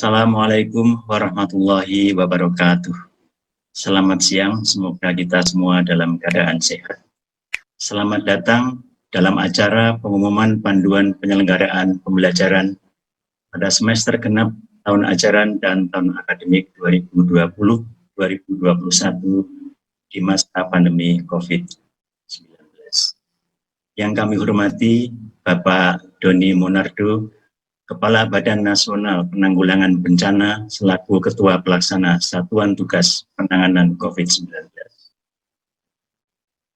Assalamualaikum warahmatullahi wabarakatuh. Selamat siang, semoga kita semua dalam keadaan sehat. Selamat datang dalam acara pengumuman panduan penyelenggaraan pembelajaran pada semester genap tahun ajaran dan tahun akademik 2020-2021 di masa pandemi COVID-19. Yang kami hormati Bapak Doni Monardo, Kepala Badan Nasional Penanggulangan Bencana selaku Ketua Pelaksana Satuan Tugas Penanganan COVID-19.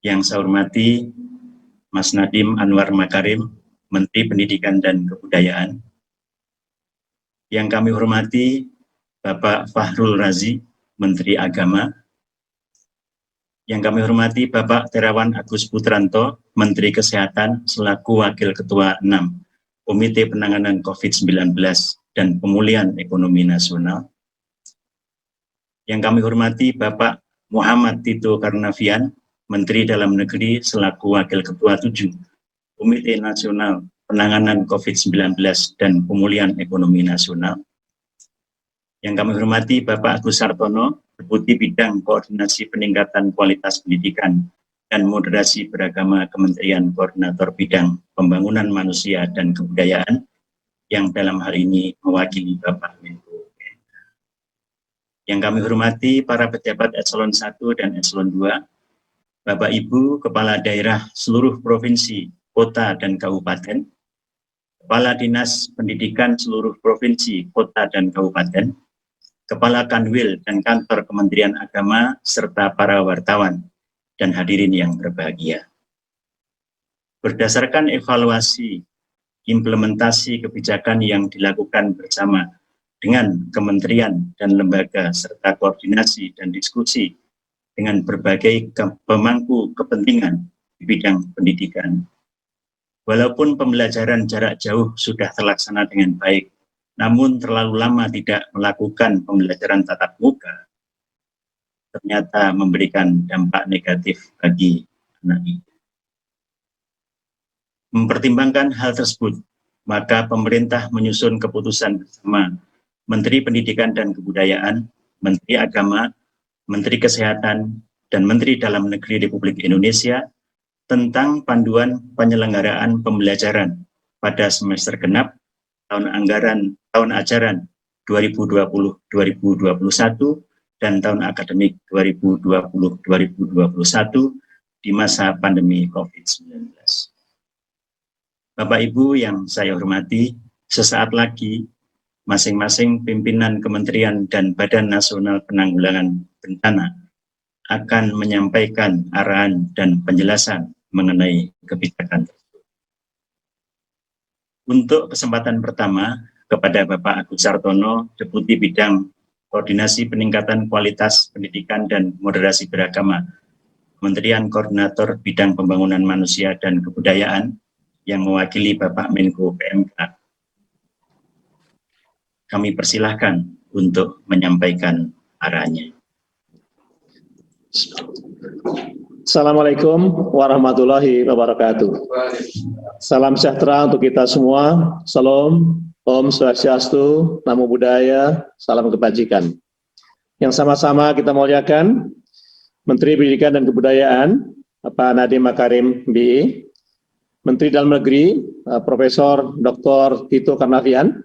Yang saya hormati Mas Nadiem Anwar Makarim, Menteri Pendidikan dan Kebudayaan. Yang kami hormati Bapak Fahrul Razi, Menteri Agama. Yang kami hormati Bapak Terawan Agus Putranto, Menteri Kesehatan selaku Wakil Ketua 6 Komite Penanganan COVID-19 dan Pemulihan Ekonomi Nasional. Yang kami hormati Bapak Muhammad Tito Karnavian, Menteri Dalam Negeri selaku Wakil Ketua 7 Komite Nasional Penanganan COVID-19 dan Pemulihan Ekonomi Nasional. Yang kami hormati Bapak Agus Sartono, Deputi Bidang Koordinasi Peningkatan Kualitas Pendidikan dan Moderasi Beragama Kementerian Koordinator Bidang Pembangunan Manusia dan Kebudayaan yang dalam hal ini mewakili Bapak Menko. Yang kami hormati para pejabat Eselon 1 dan Eselon 2, Bapak Ibu Kepala Daerah seluruh provinsi, kota dan kabupaten, Kepala Dinas Pendidikan seluruh provinsi, kota dan kabupaten, Kepala Kanwil dan Kantor Kementerian Agama, serta para wartawan dan hadirin yang berbahagia. Berdasarkan evaluasi implementasi kebijakan yang dilakukan bersama dengan kementerian dan lembaga serta koordinasi dan diskusi dengan berbagai pemangku kepentingan di bidang pendidikan. Walaupun pembelajaran jarak jauh sudah terlaksana dengan baik, namun terlalu lama tidak melakukan pembelajaran tatap muka, ternyata memberikan dampak negatif bagi anak didik. Mempertimbangkan hal tersebut, maka pemerintah menyusun keputusan bersama Menteri Pendidikan dan Kebudayaan, Menteri Agama, Menteri Kesehatan, dan Menteri Dalam Negeri Republik Indonesia tentang panduan penyelenggaraan pembelajaran pada semester genap tahun ajaran 2020-2021 dan tahun akademik 2020-2021 di masa pandemi COVID-19. Bapak Ibu yang saya hormati, sesaat lagi masing-masing pimpinan kementerian dan Badan Nasional Penanggulangan Bencana akan menyampaikan arahan dan penjelasan mengenai kebijakan tersebut. Untuk kesempatan pertama, kepada Bapak Agus Sartono, Deputi Bidang Koordinasi Peningkatan Kualitas Pendidikan dan Moderasi Beragama, Kementerian Koordinator Bidang Pembangunan Manusia dan Kebudayaan yang mewakili Bapak Menko PMK. Kami persilahkan untuk menyampaikan arahannya. Assalamualaikum warahmatullahi wabarakatuh. Salam sejahtera untuk kita semua. Salam, Om Swastiastu, Namo Buddhaya, salam kebajikan. Yang sama-sama kita muliakan Menteri Pendidikan dan Kebudayaan, Bapak Nadiem Makarim, BE, Menteri Dalam Negeri, Profesor Dr. Tito Karnavian,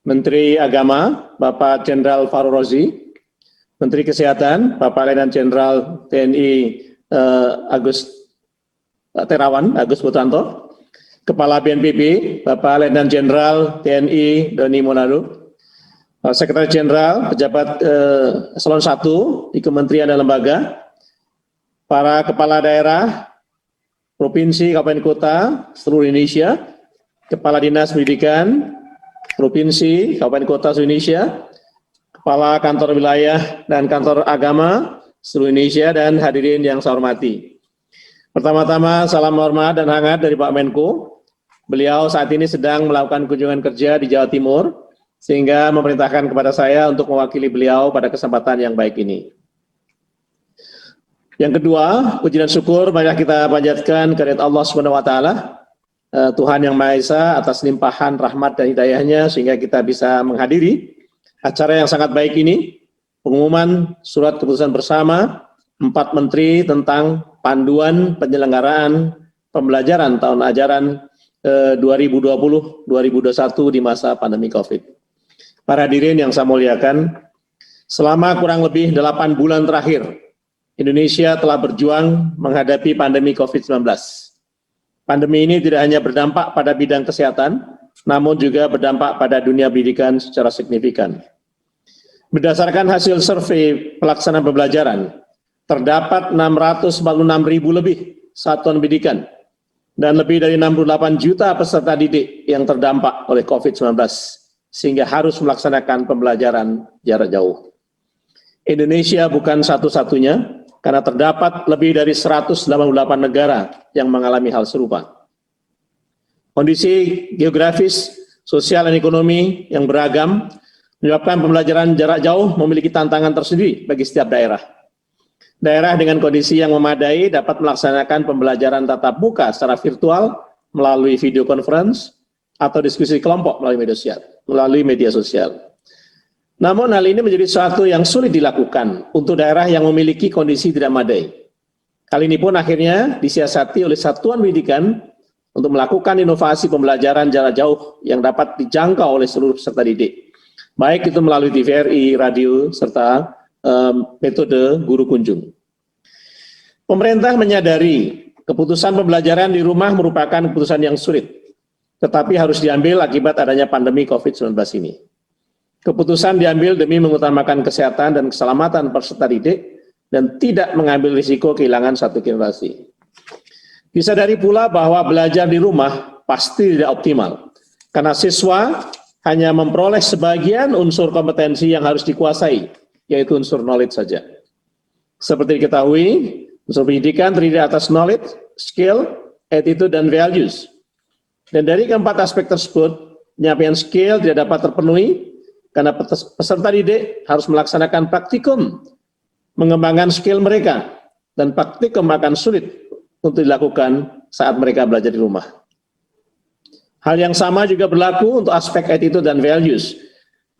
Menteri Agama, Bapak Jenderal Fahrul Razi, Menteri Kesehatan, Bapak Letnan Jenderal TNI Terawan Agus Putranto, Kepala BNPB, Bapak Letnan Jenderal TNI Doni Monardo, Sekretaris Jenderal, pejabat Eselon 1 di Kementerian dan Lembaga, para Kepala Daerah, Provinsi, Kabupaten Kota, seluruh Indonesia, Kepala Dinas Pendidikan, Provinsi, Kabupaten Kota seluruh Indonesia, Kepala Kantor Wilayah dan Kantor Agama seluruh Indonesia, dan hadirin yang saya hormati. Pertama-tama, salam hormat dan hangat dari Pak Menko. Beliau saat ini sedang melakukan kunjungan kerja di Jawa Timur, sehingga memerintahkan kepada saya untuk mewakili beliau pada kesempatan yang baik ini. Yang kedua, puji dan syukur banyak kita panjatkan kehadirat Allah Subhanahu wa taala Tuhan Yang Maha Esa atas limpahan rahmat dan hidayahnya sehingga kita bisa menghadiri acara yang sangat baik ini, pengumuman surat keputusan bersama 4 menteri tentang panduan penyelenggaraan pembelajaran tahun ajaran 2020-2021 di masa pandemi COVID. Para hadirin yang saya muliakan, selama kurang lebih 8 bulan terakhir, Indonesia telah berjuang menghadapi pandemi COVID-19. Pandemi ini tidak hanya berdampak pada bidang kesehatan, namun juga berdampak pada dunia pendidikan secara signifikan. Berdasarkan hasil survei pelaksanaan pembelajaran, terdapat 646.000 lebih satuan pendidikan dan lebih dari 68 juta peserta didik yang terdampak oleh COVID-19, sehingga harus melaksanakan pembelajaran jarak jauh. Indonesia bukan satu-satunya, karena terdapat lebih dari 188 negara yang mengalami hal serupa. Kondisi geografis, sosial, dan ekonomi yang beragam menyebabkan pembelajaran jarak jauh memiliki tantangan tersendiri bagi setiap daerah. Daerah dengan kondisi yang memadai dapat melaksanakan pembelajaran tatap muka secara virtual melalui video conference atau diskusi kelompok melalui media sosial. Namun hal ini menjadi sesuatu yang sulit dilakukan untuk daerah yang memiliki kondisi tidak memadai. Hal ini pun akhirnya disiasati oleh satuan pendidikan untuk melakukan inovasi pembelajaran jarak jauh yang dapat dijangkau oleh seluruh peserta didik, baik itu melalui TVRI, radio, serta metode guru kunjung. Pemerintah menyadari keputusan pembelajaran di rumah merupakan keputusan yang sulit, tetapi harus diambil akibat adanya pandemi COVID-19 ini. Keputusan diambil demi mengutamakan kesehatan dan keselamatan peserta didik dan tidak mengambil risiko kehilangan satu generasi. Disadari pula bahwa belajar di rumah pasti tidak optimal, karena siswa hanya memperoleh sebagian unsur kompetensi yang harus dikuasai, yaitu unsur knowledge saja. Seperti diketahui, unsur pendidikan terdiri atas knowledge, skill, attitude, dan values. Dan dari keempat aspek tersebut, penyampaian skill tidak dapat terpenuhi karena peserta didik harus melaksanakan praktikum, mengembangkan skill mereka, dan praktikum akan sulit untuk dilakukan saat mereka belajar di rumah. Hal yang sama juga berlaku untuk aspek attitude dan values,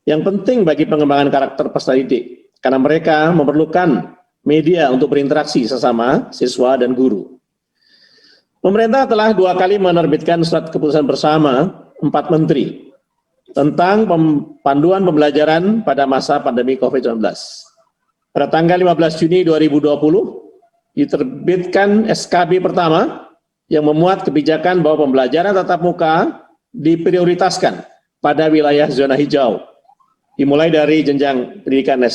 yang penting bagi pengembangan karakter peserta didik, karena mereka memerlukan media untuk berinteraksi sesama siswa dan guru. Pemerintah telah 2 kali menerbitkan surat keputusan bersama 4 menteri tentang panduan pembelajaran pada masa pandemi COVID-19. Pada tanggal 15 Juni 2020, diterbitkan SKB pertama yang memuat kebijakan bahwa pembelajaran tatap muka diprioritaskan pada wilayah zona hijau, dimulai dari jenjang pendidikan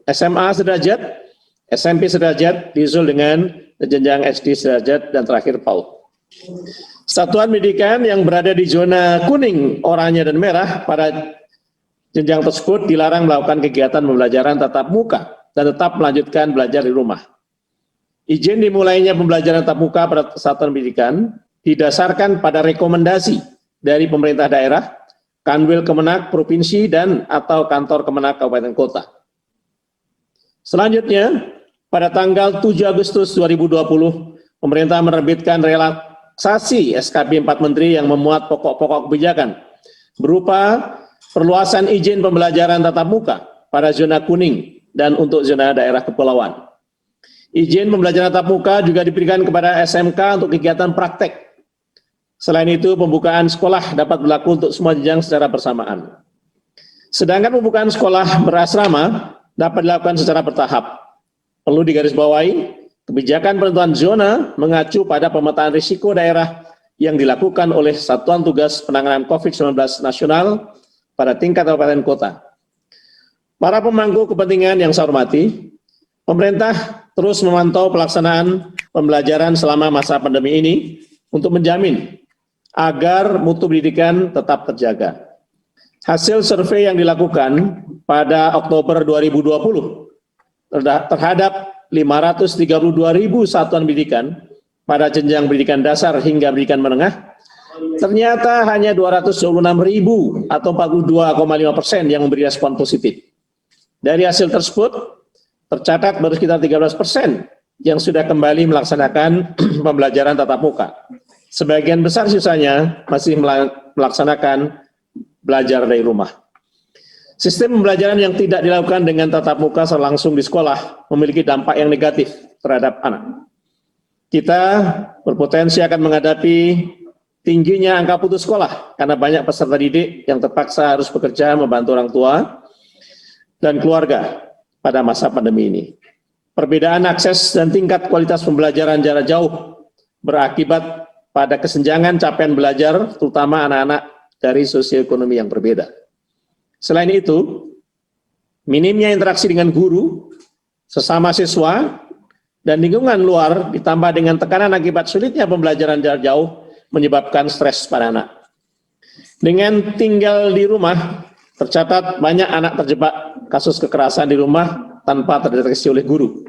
SMA sederajat, SMP sederajat, disusul dengan jenjang SD sederajat, dan terakhir PAUD. Satuan pendidikan yang berada di zona kuning, oranye, dan merah pada jenjang tersebut dilarang melakukan kegiatan pembelajaran tatap muka dan tetap melanjutkan belajar di rumah. Izin dimulainya pembelajaran tatap muka pada satuan pendidikan didasarkan pada rekomendasi dari pemerintah daerah, Kanwil Kemenak Provinsi, dan atau Kantor Kemenak Kabupaten Kota. Selanjutnya, pada tanggal 7 Agustus 2020, pemerintah menerbitkan relaksasi SKB 4 Menteri yang memuat pokok-pokok kebijakan berupa perluasan izin pembelajaran tatap muka pada zona kuning dan untuk zona daerah kepulauan. Izin pembelajaran tatap muka juga diberikan kepada SMK untuk kegiatan praktek. Selain itu, pembukaan sekolah dapat berlaku untuk semua jenjang secara bersamaan. Sedangkan pembukaan sekolah berasrama dapat dilakukan secara bertahap. Perlu digarisbawahi, kebijakan penentuan zona mengacu pada pemetaan risiko daerah yang dilakukan oleh Satuan Tugas Penanganan COVID-19 Nasional pada tingkat kabupaten kota. Para pemangku kepentingan yang saya hormati, pemerintah terus memantau pelaksanaan pembelajaran selama masa pandemi ini untuk menjamin agar mutu pendidikan tetap terjaga. Hasil survei yang dilakukan pada Oktober 2020 terhadap 532.000 satuan pendidikan pada jenjang pendidikan dasar hingga pendidikan menengah, ternyata hanya 226.000 atau 42,5% yang memberi respon positif. Dari hasil tersebut, tercatat baru sekitar 13% yang sudah kembali melaksanakan pembelajaran tatap muka. Sebagian besar sisanya masih melaksanakan belajar dari rumah. Sistem pembelajaran yang tidak dilakukan dengan tatap muka secara langsung di sekolah memiliki dampak yang negatif terhadap anak. Kita berpotensi akan menghadapi tingginya angka putus sekolah karena banyak peserta didik yang terpaksa harus bekerja membantu orang tua dan keluarga pada masa pandemi ini. Perbedaan akses dan tingkat kualitas pembelajaran jarak jauh berakibat pada kesenjangan capaian belajar, terutama anak-anak dari sosioekonomi yang berbeda. Selain itu, minimnya interaksi dengan guru, sesama siswa, dan lingkungan luar ditambah dengan tekanan akibat sulitnya pembelajaran jarak jauh menyebabkan stres pada anak. Dengan tinggal di rumah, tercatat banyak anak terjebak kasus kekerasan di rumah tanpa terdeteksi oleh guru.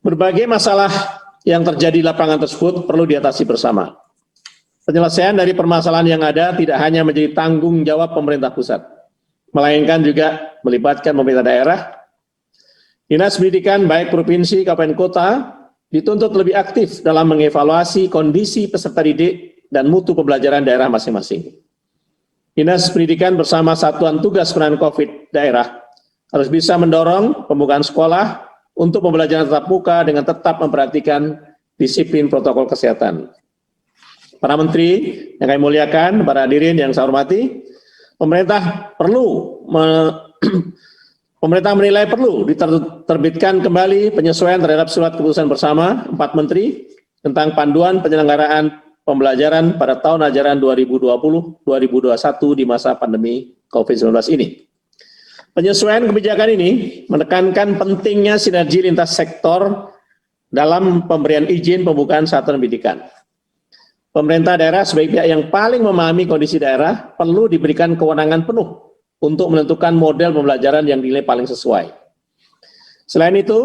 Berbagai masalah yang terjadi di lapangan tersebut perlu diatasi bersama. Penyelesaian dari permasalahan yang ada tidak hanya menjadi tanggung jawab pemerintah pusat, melainkan juga melibatkan pemerintah daerah. Dinas Pendidikan baik provinsi, kabupaten, kota dituntut lebih aktif dalam mengevaluasi kondisi peserta didik dan mutu pembelajaran daerah masing-masing. Dinas Pendidikan bersama Satuan Tugas Penanganan COVID daerah harus bisa mendorong pembukaan sekolah untuk pembelajaran tatap muka dengan tetap memperhatikan disiplin protokol kesehatan. Para menteri yang kami muliakan, para hadirin yang saya hormati, pemerintah menilai perlu diterbitkan kembali penyesuaian terhadap surat keputusan bersama 4 menteri tentang panduan penyelenggaraan pembelajaran pada tahun ajaran 2020-2021 di masa pandemi COVID-19 ini. Penyesuaian kebijakan ini menekankan pentingnya sinergi lintas sektor dalam pemberian izin pembukaan satuan pendidikan. Pemerintah daerah sebagai pihak yang paling memahami kondisi daerah perlu diberikan kewenangan penuh untuk menentukan model pembelajaran yang dinilai paling sesuai. Selain itu,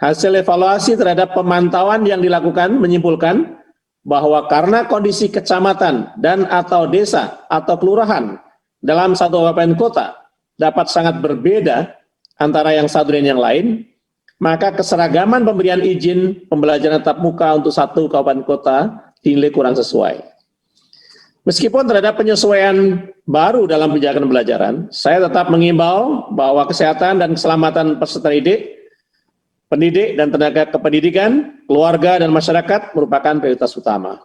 hasil evaluasi terhadap pemantauan yang dilakukan menyimpulkan bahwa karena kondisi kecamatan dan atau desa atau kelurahan dalam satu kabupaten kota dapat sangat berbeda antara yang satu dan yang lain, maka keseragaman pemberian izin pembelajaran tatap muka untuk satu kabupaten kota dinilai kurang sesuai. Meskipun terhadap penyesuaian baru dalam kebijakan pembelajaran, saya tetap mengimbau bahwa kesehatan dan keselamatan peserta didik, pendidik dan tenaga kependidikan, keluarga dan masyarakat merupakan prioritas utama.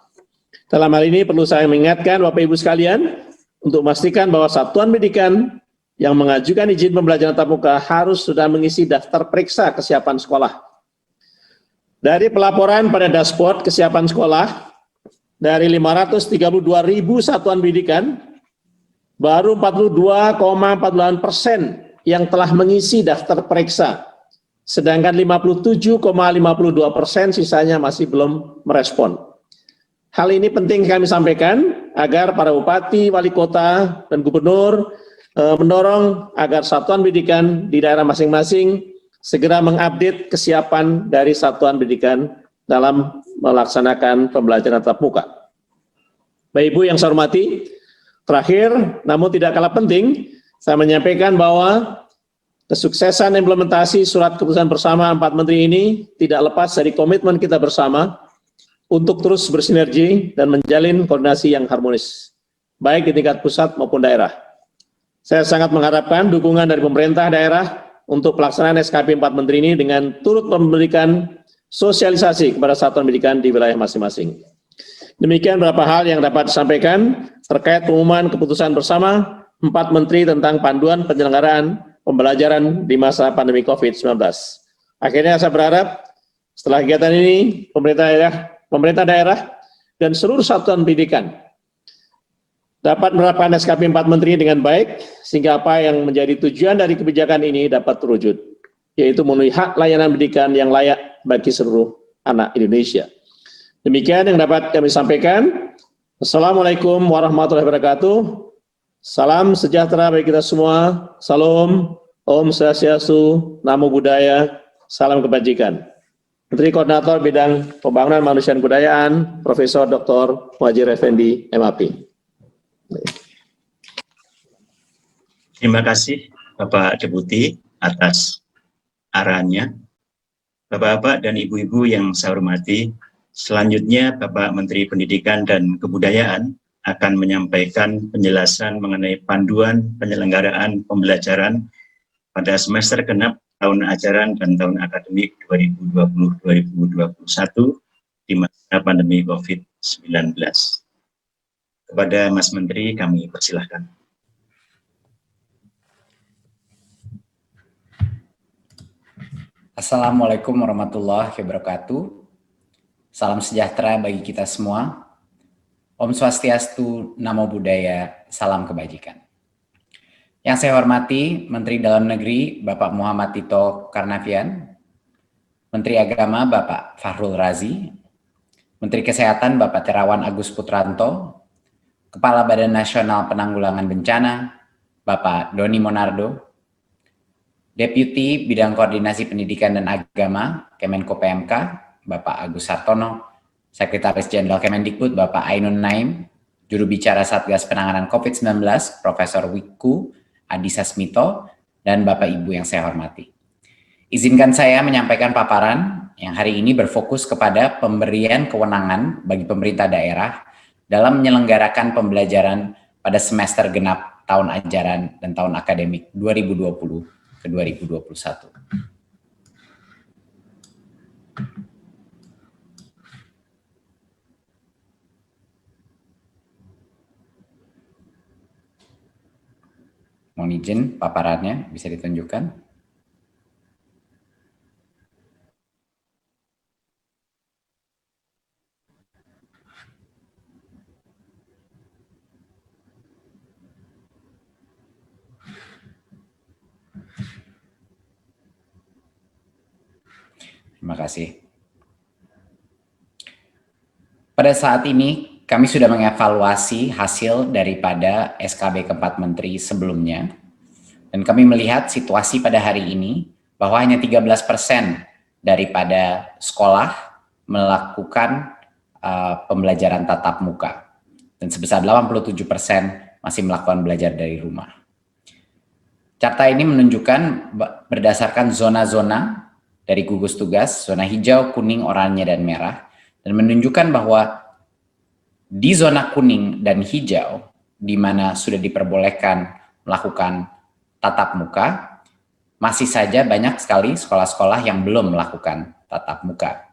Dalam hal ini perlu saya mengingatkan Bapak Ibu sekalian untuk memastikan bahwa satuan pendidikan yang mengajukan izin pembelajaran tatap muka harus sudah mengisi daftar periksa kesiapan sekolah. Dari pelaporan pada dashboard kesiapan sekolah, dari 532.000 satuan pendidikan, baru 42,48% yang telah mengisi daftar periksa, sedangkan 57,52% sisanya masih belum merespon. Hal ini penting kami sampaikan agar para bupati, wali kota, dan gubernur mendorong agar satuan pendidikan di daerah masing-masing segera mengupdate kesiapan dari satuan pendidikan dalam melaksanakan pembelajaran tatap muka. Bapak Ibu yang saya hormati, terakhir namun tidak kalah penting, saya menyampaikan bahwa kesuksesan implementasi surat keputusan bersama 4 menteri ini tidak lepas dari komitmen kita bersama untuk terus bersinergi dan menjalin koordinasi yang harmonis, baik di tingkat pusat maupun daerah. Saya sangat mengharapkan dukungan dari pemerintah daerah untuk pelaksanaan SKP 4 menteri ini dengan turut memberikan sosialisasi kepada satuan pendidikan di wilayah masing-masing. Demikian beberapa hal yang dapat disampaikan terkait pengumuman keputusan bersama 4 menteri tentang panduan penyelenggaraan pembelajaran di masa pandemi COVID-19. Akhirnya saya berharap setelah kegiatan ini pemerintah daerah dan seluruh satuan pendidikan dapat menerapkan SKP 4 menteri dengan baik sehingga apa yang menjadi tujuan dari kebijakan ini dapat terwujud, yaitu memenuhi hak layanan pendidikan yang layak bagi seluruh anak Indonesia. Demikian yang dapat kami sampaikan. Assalamualaikum warahmatullahi wabarakatuh. Salam sejahtera bagi kita semua. Salam, Om Swastiastu, Namo Buddhaya, salam kebajikan. Menteri Koordinator Bidang Pembangunan Manusia dan Kebudayaan, Profesor Dr. Muhadjir Effendi, MAP. Terima kasih Bapak Deputi atas arahannya. Bapak-bapak dan ibu-ibu yang saya hormati, Selanjutnya, Bapak Menteri Pendidikan dan Kebudayaan akan menyampaikan penjelasan mengenai panduan penyelenggaraan pembelajaran pada semester genap tahun ajaran dan tahun akademik 2020-2021 di masa pandemi COVID-19. Kepada Mas Menteri, kami persilahkan. Assalamualaikum warahmatullahi wabarakatuh. Salam sejahtera bagi kita semua. Om Swastiastu, Namo Buddhaya, salam kebajikan. Yang saya hormati Menteri Dalam Negeri Bapak Muhammad Tito Karnavian, Menteri Agama Bapak Fahrul Razi, Menteri Kesehatan Bapak Terawan Agus Putranto, Kepala Badan Nasional Penanggulangan Bencana Bapak Doni Monardo, Deputi Bidang Koordinasi Pendidikan dan Agama Kemenko PMK Bapak Agus Sartono, Sekretaris Jenderal Kemendikbud Bapak Ainun Naim, Juru Bicara Satgas Penanganan COVID-19 Profesor Wiku Adhisa Smito, dan Bapak Ibu yang saya hormati. Izinkan saya menyampaikan paparan yang hari ini berfokus kepada pemberian kewenangan bagi pemerintah daerah dalam menyelenggarakan pembelajaran pada semester genap tahun ajaran dan tahun akademik 2020 ke 2021. Mohon izin paparannya bisa ditunjukkan. Terima kasih. Pada saat ini kami sudah mengevaluasi hasil daripada SKB keempat menteri sebelumnya, dan kami melihat situasi pada hari ini bahwa hanya 13% daripada sekolah melakukan pembelajaran tatap muka, dan sebesar 87% masih melakukan belajar dari rumah. Carta ini menunjukkan berdasarkan zona-zona dari gugus tugas, zona hijau, kuning, oranye, dan merah, dan menunjukkan bahwa di zona kuning dan hijau, di mana sudah diperbolehkan melakukan tatap muka, masih saja banyak sekali sekolah-sekolah yang belum melakukan tatap muka.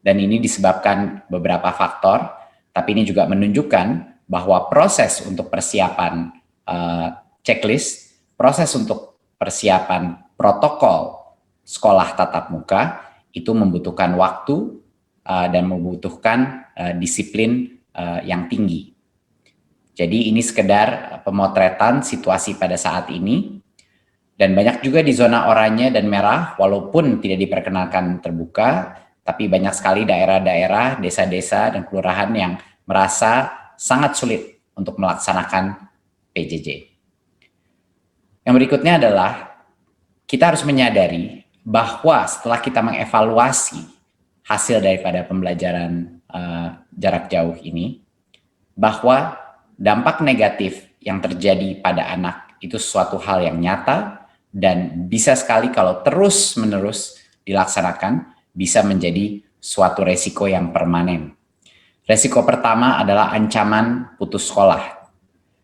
Dan ini disebabkan beberapa faktor, tapi ini juga menunjukkan bahwa proses untuk persiapan checklist, proses untuk persiapan protokol sekolah tatap muka, itu membutuhkan waktu dan membutuhkan disiplin yang tinggi. Jadi ini sekedar pemotretan situasi pada saat ini, dan banyak juga di zona oranye dan merah, walaupun tidak diperkenalkan terbuka, tapi banyak sekali daerah-daerah, desa-desa, dan kelurahan yang merasa sangat sulit untuk melaksanakan PJJ. Yang berikutnya adalah kita harus menyadari bahwa setelah kita mengevaluasi hasil daripada pembelajaran jarak jauh ini, bahwa dampak negatif yang terjadi pada anak itu suatu hal yang nyata dan bisa sekali kalau terus-menerus dilaksanakan bisa menjadi suatu resiko yang permanen. Resiko pertama adalah ancaman putus sekolah,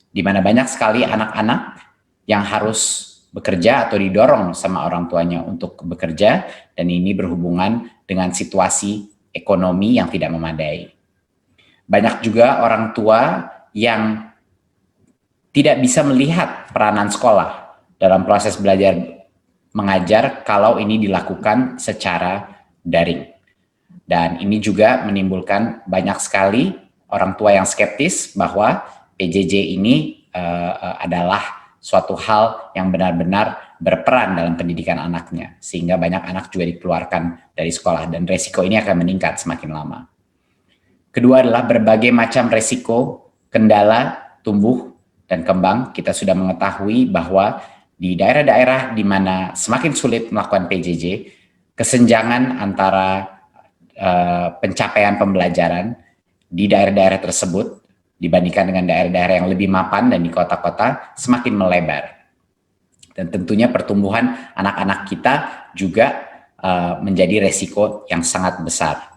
di mana banyak sekali anak-anak yang harus bekerja atau didorong sama orang tuanya untuk bekerja, dan ini berhubungan dengan situasi ekonomi yang tidak memadai. Banyak juga orang tua yang tidak bisa melihat peranan sekolah dalam proses belajar mengajar kalau ini dilakukan secara daring. Dan ini juga menimbulkan banyak sekali orang tua yang skeptis bahwa PJJ ini adalah suatu hal yang benar-benar berperan dalam pendidikan anaknya, sehingga banyak anak juga dikeluarkan dari sekolah, dan resiko ini akan meningkat semakin lama. Kedua adalah berbagai macam resiko, kendala, tumbuh, dan kembang. Kita sudah mengetahui bahwa di daerah-daerah di mana semakin sulit melakukan PJJ, kesenjangan antara pencapaian pembelajaran di daerah-daerah tersebut dibandingkan dengan daerah-daerah yang lebih mapan dan di kota-kota semakin melebar. Dan tentunya pertumbuhan anak-anak kita juga menjadi resiko yang sangat besar.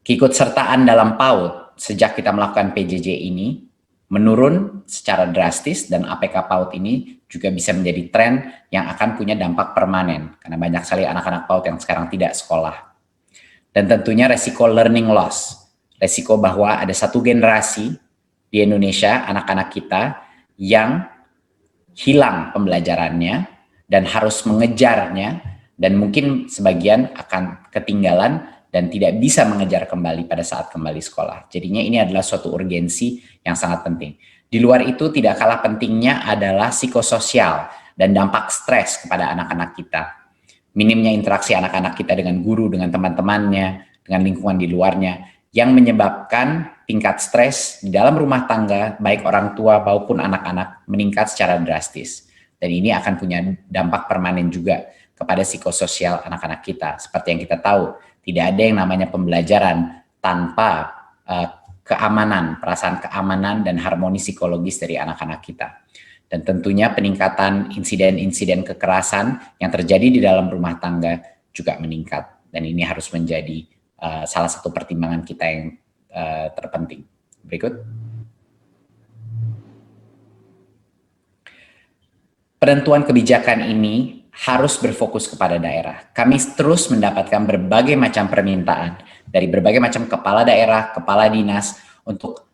Keikutsertaan dalam PAUD sejak kita melakukan PJJ ini menurun secara drastis, dan APK PAUD ini juga bisa menjadi tren yang akan punya dampak permanen karena banyak sekali anak-anak PAUD yang sekarang tidak sekolah. Dan tentunya resiko learning loss, resiko bahwa ada satu generasi di Indonesia, anak-anak kita yang hilang pembelajarannya dan harus mengejarnya, dan mungkin sebagian akan ketinggalan dan tidak bisa mengejar kembali pada saat kembali sekolah. Jadinya ini adalah suatu urgensi yang sangat penting. Di luar itu tidak kalah pentingnya adalah psikososial dan dampak stres kepada anak-anak kita. Minimnya interaksi anak-anak kita dengan guru, dengan teman-temannya, dengan lingkungan di luarnya, yang menyebabkan tingkat stres di dalam rumah tangga, baik orang tua maupun anak-anak, meningkat secara drastis. Dan ini akan punya dampak permanen juga kepada psikososial anak-anak kita. Seperti yang kita tahu, tidak ada yang namanya pembelajaran tanpa keamanan, perasaan keamanan dan harmoni psikologis dari anak-anak kita. Dan tentunya peningkatan insiden-insiden kekerasan yang terjadi di dalam rumah tangga juga meningkat. Dan ini harus menjadi salah satu pertimbangan kita yang terpenting. Berikut. Penentuan kebijakan ini harus berfokus kepada daerah. Kami terus mendapatkan berbagai macam permintaan dari berbagai macam kepala daerah, kepala dinas untuk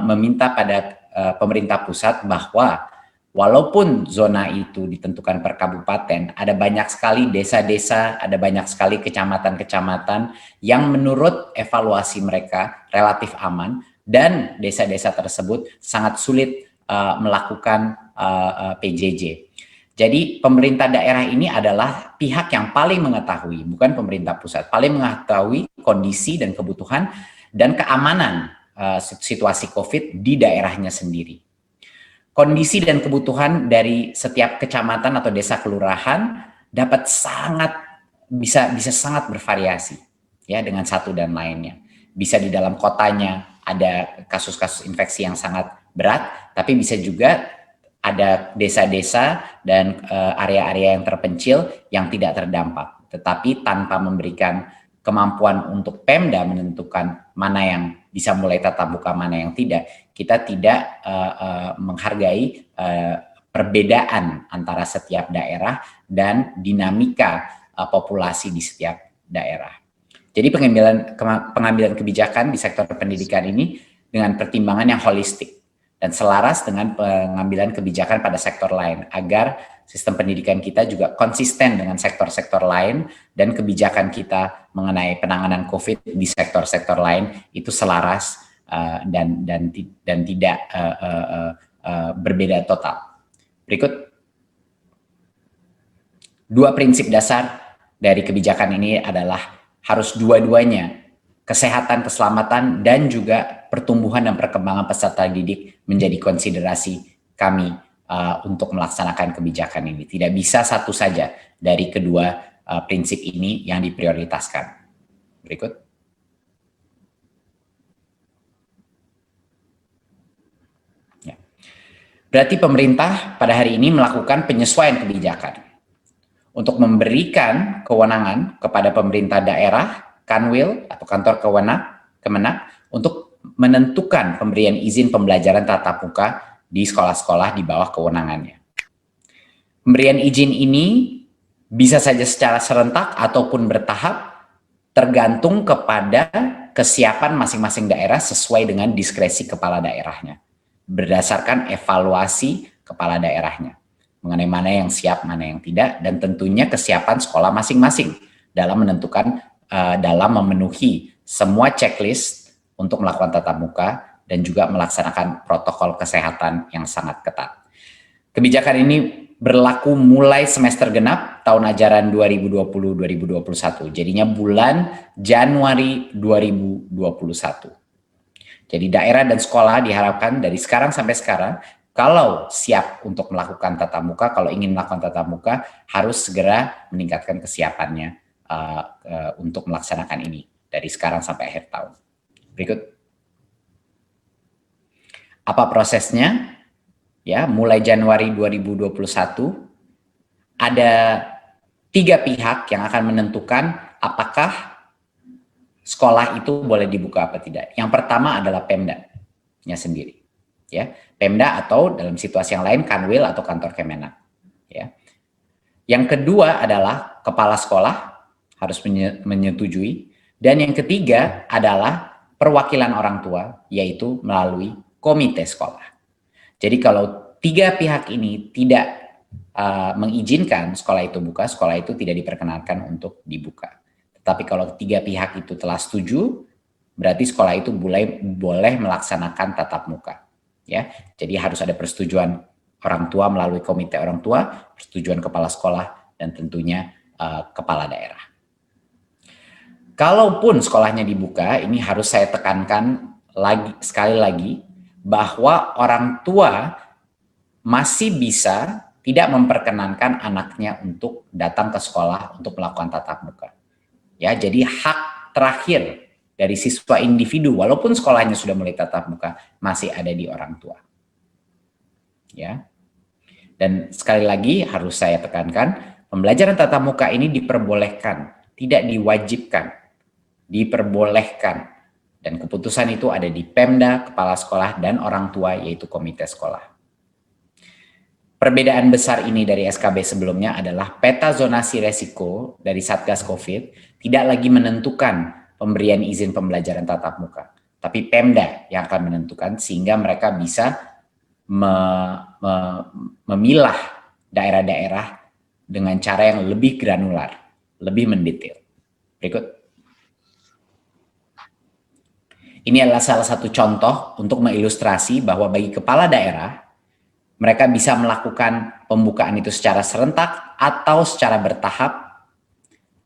meminta pada pemerintah pusat bahwa walaupun zona itu ditentukan per kabupaten, ada banyak sekali desa-desa, ada banyak sekali kecamatan-kecamatan yang menurut evaluasi mereka relatif aman, dan desa-desa tersebut sangat sulit melakukan PJJ. Jadi pemerintah daerah ini adalah pihak yang paling mengetahui, bukan pemerintah pusat, paling mengetahui kondisi dan kebutuhan dan keamanan situasi COVID di daerahnya sendiri. Kondisi dan kebutuhan dari setiap kecamatan atau desa kelurahan dapat bisa sangat bervariasi ya dengan satu dan lainnya. Bisa di dalam kotanya ada kasus-kasus infeksi yang sangat berat, tapi bisa juga ada desa-desa dan area-area yang terpencil yang tidak terdampak. Tetapi tanpa memberikan kemampuan untuk Pemda menentukan mana yang bisa mulai tatap muka, mana yang tidak, kita tidak menghargai perbedaan antara setiap daerah dan dinamika populasi di setiap daerah. Jadi pengambilan kebijakan di sektor pendidikan ini dengan pertimbangan yang holistik dan selaras dengan pengambilan kebijakan pada sektor lain, agar sistem pendidikan kita juga konsisten dengan sektor-sektor lain, dan kebijakan kita mengenai penanganan COVID di sektor-sektor lain itu selaras dan tidak berbeda total. Berikut. Dua prinsip dasar dari kebijakan ini adalah harus dua-duanya, kesehatan, keselamatan, dan juga pertumbuhan dan perkembangan peserta didik menjadi konsiderasi kami untuk melaksanakan kebijakan ini. Tidak bisa satu saja dari kedua prinsip ini yang diprioritaskan. Berikut. Ya. Berarti pemerintah pada hari ini melakukan penyesuaian kebijakan untuk memberikan kewenangan kepada pemerintah daerah, Kanwil atau kantor Kemenag untuk menentukan pemberian izin pembelajaran tatap muka di sekolah-sekolah di bawah kewenangannya. Pemberian izin ini bisa saja secara serentak ataupun bertahap, tergantung kepada kesiapan masing-masing daerah sesuai dengan diskresi kepala daerahnya, berdasarkan evaluasi kepala daerahnya mengenai mana yang siap, mana yang tidak, dan tentunya kesiapan sekolah masing-masing dalam menentukan, dalam memenuhi semua checklist untuk melakukan tatap muka dan juga melaksanakan protokol kesehatan yang sangat ketat. Kebijakan ini berlaku mulai semester genap tahun ajaran 2020-2021, jadinya bulan Januari 2021. Jadi daerah dan sekolah diharapkan dari sekarang sampai sekarang, kalau siap untuk melakukan tatap muka, kalau ingin melakukan tatap muka, harus segera meningkatkan kesiapannya untuk melaksanakan ini dari sekarang sampai akhir tahun. Berikut. Apa prosesnya? Ya, mulai Januari 2021 ada 3 pihak yang akan menentukan apakah sekolah itu boleh dibuka apa tidak. Yang pertama adalah Pemda-nya sendiri. Ya, Pemda atau dalam situasi yang lain Kanwil atau kantor Kemenak. Ya. Yang kedua adalah kepala sekolah harus menyetujui. Dan yang ketiga adalah perwakilan orang tua, yaitu melalui komite sekolah. Jadi kalau tiga pihak ini tidak mengizinkan sekolah itu buka, sekolah itu tidak diperkenankan untuk dibuka. Tetapi kalau tiga pihak itu telah setuju, berarti sekolah itu boleh melaksanakan tatap muka. Ya, jadi harus ada persetujuan orang tua melalui komite orang tua, persetujuan kepala sekolah, dan tentunya kepala daerah. Kalaupun sekolahnya dibuka, ini harus saya tekankan sekali lagi, bahwa orang tua masih bisa tidak memperkenankan anaknya untuk datang ke sekolah untuk melakukan tatap muka. Ya, jadi hak terakhir dari siswa individu, walaupun sekolahnya sudah mulai tatap muka, masih ada di orang tua. Ya, dan sekali lagi harus saya tekankan, pembelajaran tatap muka ini diperbolehkan, tidak diwajibkan, diperbolehkan. Dan keputusan itu ada di Pemda, kepala sekolah, dan orang tua, yaitu komite sekolah. Perbedaan besar ini dari SKB sebelumnya adalah peta zonasi resiko dari Satgas COVID tidak lagi menentukan pemberian izin pembelajaran tatap muka, tapi Pemda yang akan menentukan, sehingga mereka bisa memilah daerah-daerah dengan cara yang lebih granular, lebih mendetail. Berikut. Ini adalah salah satu contoh untuk mengilustrasi bahwa bagi kepala daerah, mereka bisa melakukan pembukaan itu secara serentak atau secara bertahap.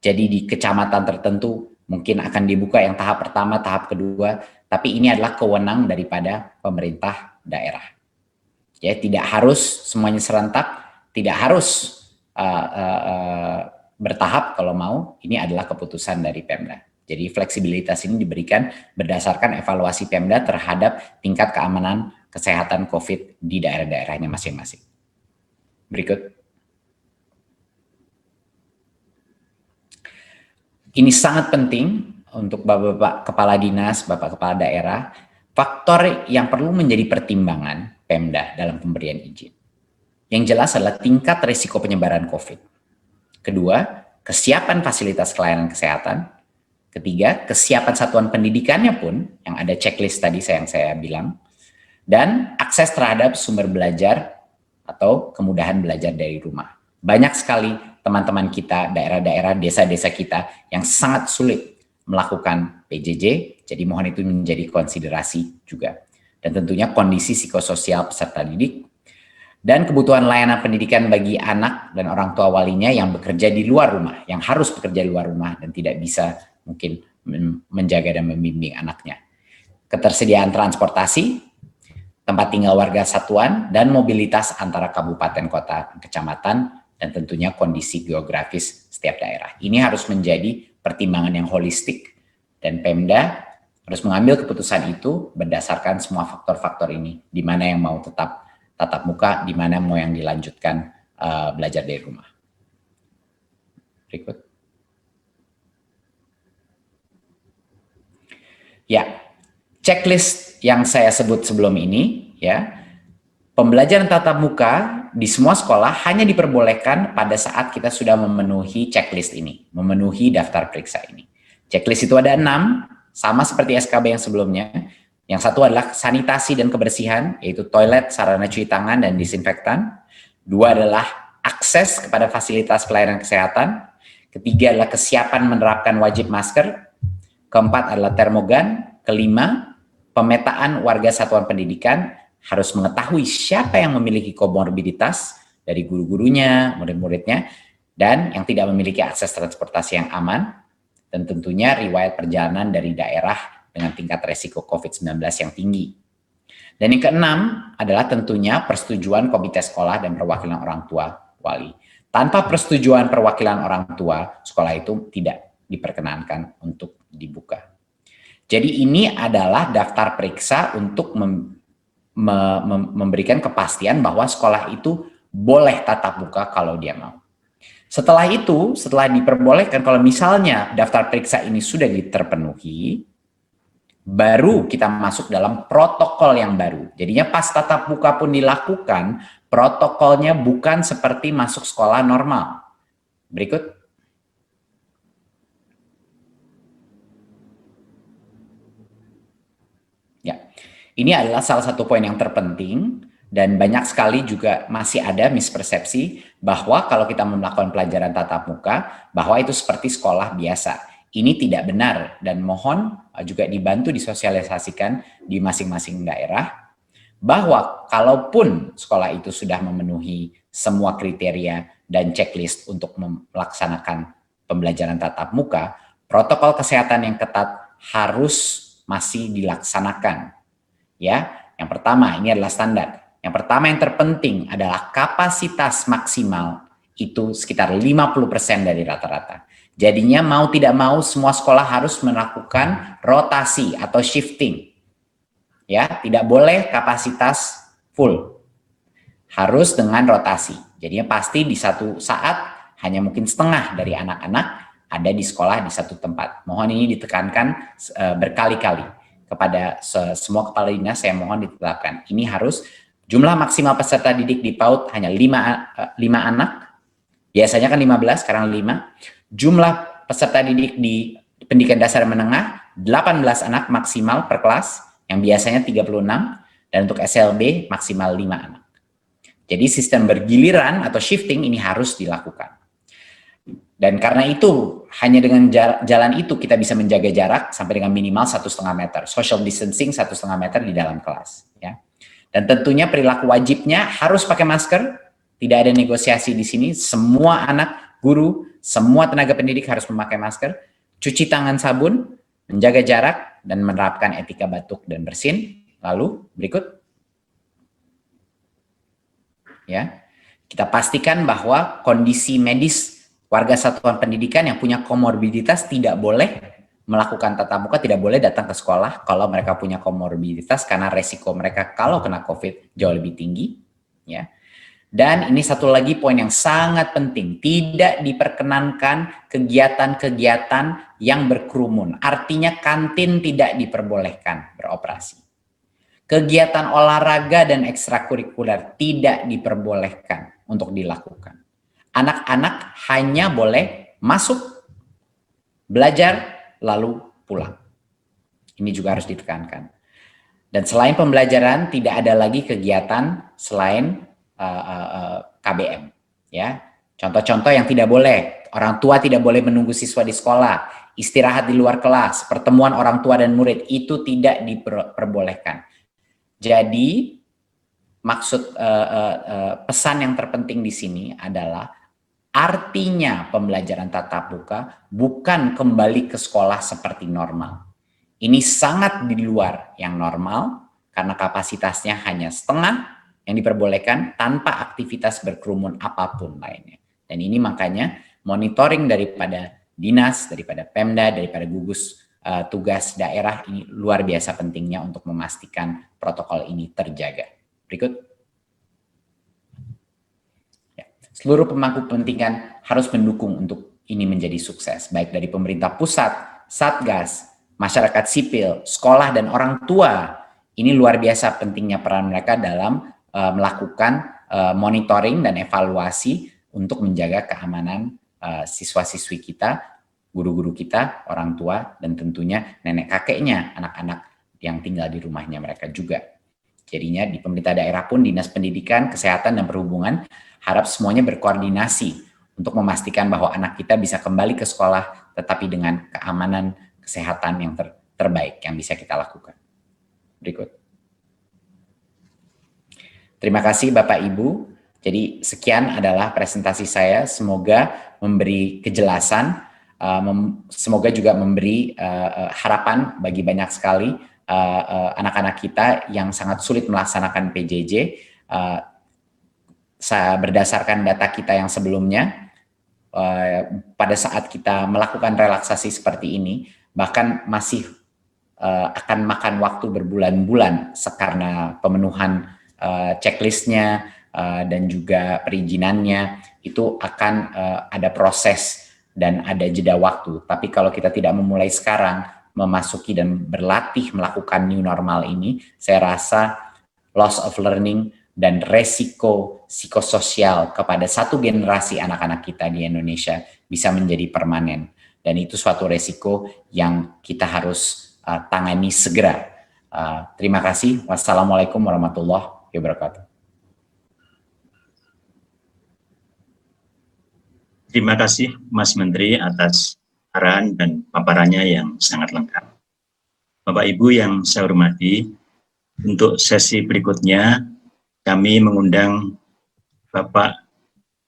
Jadi di kecamatan tertentu mungkin akan dibuka yang tahap pertama, tahap kedua, tapi ini adalah kewenangan daripada pemerintah daerah. Ya, tidak harus semuanya serentak, tidak harus bertahap kalau mau, ini adalah keputusan dari Pemda. Jadi fleksibilitas ini diberikan berdasarkan evaluasi Pemda terhadap tingkat keamanan kesehatan COVID di daerah-daerahnya masing-masing. Berikut. Ini sangat penting untuk Bapak-Bapak Kepala Dinas, Bapak Kepala Daerah, faktor yang perlu menjadi pertimbangan Pemda dalam pemberian izin. Yang jelas adalah tingkat risiko penyebaran COVID. Kedua, kesiapan fasilitas pelayanan kesehatan. Ketiga, kesiapan satuan pendidikannya pun, yang ada checklist tadi yang saya bilang. Dan akses terhadap sumber belajar atau kemudahan belajar dari rumah. Banyak sekali teman-teman kita, daerah-daerah, desa-desa kita yang sangat sulit melakukan PJJ, jadi mohon itu menjadi konsiderasi juga. Dan tentunya kondisi psikososial peserta didik, dan kebutuhan layanan pendidikan bagi anak dan orang tua walinya yang bekerja di luar rumah, yang harus bekerja di luar rumah dan tidak bisa mungkin menjaga dan membimbing anaknya. Ketersediaan transportasi, tempat tinggal warga satuan, dan mobilitas antara kabupaten, kota, kecamatan, dan tentunya kondisi geografis setiap daerah. Ini harus menjadi pertimbangan yang holistik, dan Pemda harus mengambil keputusan itu berdasarkan semua faktor-faktor ini, di mana yang mau tetap tatap muka, di mana mau yang dilanjutkan belajar dari rumah. Berikut. Ya, checklist yang saya sebut sebelum ini, ya, pembelajaran tatap muka di semua sekolah hanya diperbolehkan pada saat kita sudah memenuhi checklist ini, memenuhi daftar periksa ini. Checklist itu ada 6, sama seperti SKB yang sebelumnya. Yang satu adalah sanitasi dan kebersihan, yaitu toilet, sarana cuci tangan, dan disinfektan. 2 adalah akses kepada fasilitas pelayanan kesehatan. Ketiga adalah kesiapan menerapkan wajib masker. Keempat adalah termogan. Kelima, pemetaan warga satuan pendidikan harus mengetahui siapa yang memiliki komorbiditas dari guru-gurunya, murid-muridnya, dan yang tidak memiliki akses transportasi yang aman, dan tentunya riwayat perjalanan dari daerah dengan tingkat resiko COVID-19 yang tinggi. Dan yang keenam adalah tentunya persetujuan komite sekolah dan perwakilan orang tua wali. Tanpa persetujuan perwakilan orang tua, sekolah itu tidak diperkenankan untuk dibuka. Jadi ini adalah daftar periksa untuk memberikan kepastian bahwa sekolah itu boleh tatap muka kalau dia mau. Setelah itu, setelah diperbolehkan, kalau misalnya daftar periksa ini sudah terpenuhi, baru kita masuk dalam protokol yang baru. Jadinya pas tatap muka pun dilakukan, protokolnya bukan seperti masuk sekolah normal. Berikut. Ya, ini adalah salah satu poin yang terpenting, dan banyak sekali juga masih ada mispersepsi bahwa kalau kita melakukan pelajaran tatap muka, bahwa itu seperti sekolah biasa. Ini tidak benar, dan mohon juga dibantu disosialisasikan di masing-masing daerah, bahwa kalaupun sekolah itu sudah memenuhi semua kriteria dan checklist untuk melaksanakan pembelajaran tatap muka, protokol kesehatan yang ketat harus masih dilaksanakan. Ya, yang pertama ini adalah standar. Yang pertama yang terpenting adalah kapasitas maksimal itu sekitar 50% dari rata-rata. Jadinya mau tidak mau semua sekolah harus melakukan rotasi atau shifting. Ya, tidak boleh kapasitas full. Harus dengan rotasi. Jadinya pasti di satu saat hanya mungkin setengah dari anak-anak ada di sekolah di satu tempat. Mohon ini ditekankan berkali-kali kepada semua kepala dinas, saya mohon ditetapkan. Ini harus jumlah maksimal peserta didik di PAUD hanya 5 anak. Biasanya kan 15, sekarang 5. Jumlah peserta didik di pendidikan dasar menengah 18 anak maksimal per kelas, yang biasanya 36, dan untuk SLB maksimal 5 anak. Jadi sistem bergiliran atau shifting ini harus dilakukan. Dan karena itu, hanya dengan jalan itu kita bisa menjaga jarak sampai dengan minimal 1,5 meter. Social distancing 1,5 meter di dalam kelas. Ya. Dan tentunya perilaku wajibnya harus pakai masker. Tidak ada negosiasi di sini. Semua anak, guru, semua tenaga pendidik harus memakai masker. Cuci tangan sabun, menjaga jarak, dan menerapkan etika batuk dan bersin. Lalu berikut. Ya, kita pastikan bahwa kondisi medis warga satuan pendidikan yang punya komorbiditas tidak boleh melakukan tatap muka, tidak boleh datang ke sekolah kalau mereka punya komorbiditas, karena resiko mereka kalau kena COVID jauh lebih tinggi. Ya. Dan ini satu lagi poin yang sangat penting, tidak diperkenankan kegiatan-kegiatan yang berkerumun. Artinya kantin tidak diperbolehkan beroperasi. Kegiatan olahraga dan ekstrakurikuler tidak diperbolehkan untuk dilakukan. Anak-anak hanya boleh masuk, belajar, lalu pulang. Ini juga harus ditekankan. Dan selain pembelajaran, tidak ada lagi kegiatan selain KBM. Ya, contoh-contoh yang tidak boleh: orang tua tidak boleh menunggu siswa di sekolah, istirahat di luar kelas, pertemuan orang tua dan murid, itu tidak diperbolehkan. Jadi maksud pesan yang terpenting di sini adalah artinya pembelajaran tatap muka bukan kembali ke sekolah seperti normal. Ini sangat di luar yang normal karena kapasitasnya hanya setengah yang diperbolehkan tanpa aktivitas berkerumun apapun lainnya. Dan ini makanya monitoring daripada dinas, daripada Pemda, daripada gugus tugas daerah ini luar biasa pentingnya untuk memastikan protokol ini terjaga. Berikut. Ya. Seluruh pemangku kepentingan harus mendukung untuk ini menjadi sukses, baik dari pemerintah pusat, Satgas, masyarakat sipil, sekolah, dan orang tua. Ini luar biasa pentingnya peran mereka dalam melakukan monitoring dan evaluasi untuk menjaga keamanan siswa-siswi kita, guru-guru kita, orang tua, dan tentunya nenek kakeknya, anak-anak yang tinggal di rumahnya mereka juga. Jadinya di pemerintah daerah pun, Dinas Pendidikan, Kesehatan, dan Perhubungan harap semuanya berkoordinasi untuk memastikan bahwa anak kita bisa kembali ke sekolah, tetapi dengan keamanan kesehatan yang terbaik yang bisa kita lakukan. Berikut. Terima kasih Bapak Ibu. Jadi sekian adalah presentasi saya. Semoga memberi kejelasan, semoga juga memberi harapan bagi banyak sekali anak-anak kita yang sangat sulit melaksanakan PJJ. Berdasarkan data kita yang sebelumnya, pada saat kita melakukan relaksasi seperti ini, bahkan masih akan makan waktu berbulan-bulan karena pemenuhan checklistnya, dan juga perizinannya itu akan ada proses dan ada jeda waktu. Tapi kalau kita tidak memulai sekarang, memasuki dan berlatih melakukan new normal ini, saya rasa loss of learning dan resiko psikososial kepada satu generasi anak-anak kita di Indonesia bisa menjadi permanen. Dan itu suatu resiko yang kita harus tangani segera. Terima kasih. Wassalamualaikum warahmatullahi wabarakatuh. Terima kasih Mas Menteri atas arahan dan paparannya yang sangat lengkap. Bapak Ibu yang saya hormati, untuk sesi berikutnya kami mengundang Bapak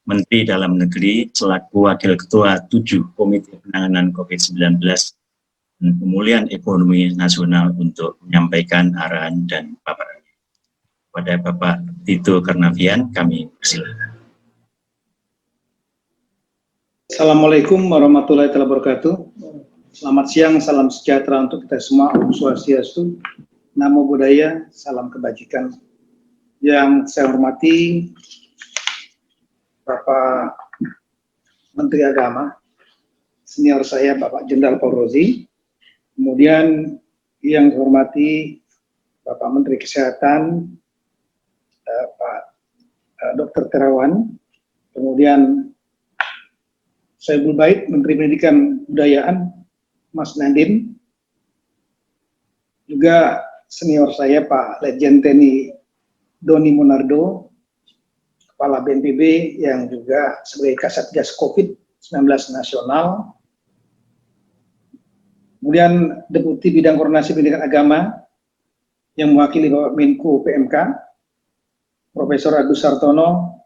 Menteri Dalam Negeri selaku Wakil Ketua 7 Komite Penanganan COVID-19 dan Pemulihan Ekonomi Nasional untuk menyampaikan arahan dan paparannya. Pada Bapak Tito Karnavian, kami persilakan. Assalamualaikum warahmatullahi wabarakatuh. Selamat siang, salam sejahtera untuk kita semua. Om Swastiastu, Namo Buddhaya, salam kebajikan. Yang saya hormati Bapak Menteri Agama, senior saya Bapak Jenderal Faurozi, kemudian yang saya hormati Bapak Menteri Kesehatan, Pak Dr. Terawan, kemudian Soebul Baik, Menteri Pendidikan Kebudayaan, Mas Nadiem, juga senior saya Pak Letjen TNI Doni Monardo, Kepala BNPB yang juga sebagai Kasatgas COVID-19 Nasional, kemudian Deputi Bidang Koordinasi Pendidikan Agama yang mewakili Bapak Menko PMK, Profesor Agus Sartono,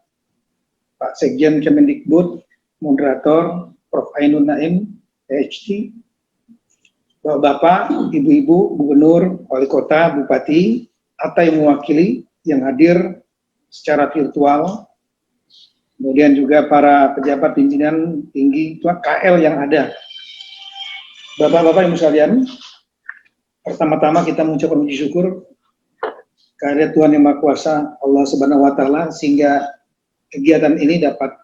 Pak Sekjen Kemendikbud, Moderator Prof. Ainun Naim, PhD, Bapak, Ibu-Ibu, Gubernur, Wali Kota, Bupati, atau yang mewakili yang hadir secara virtual, kemudian juga para pejabat pimpinan tinggi KL yang ada. Bapak-bapak Ibu sekalian, pertama-tama kita mengucapkan puji syukur kehadirat Tuhan Yang Maha Kuasa Allah Subhanahu wa Ta'ala sehingga kegiatan ini dapat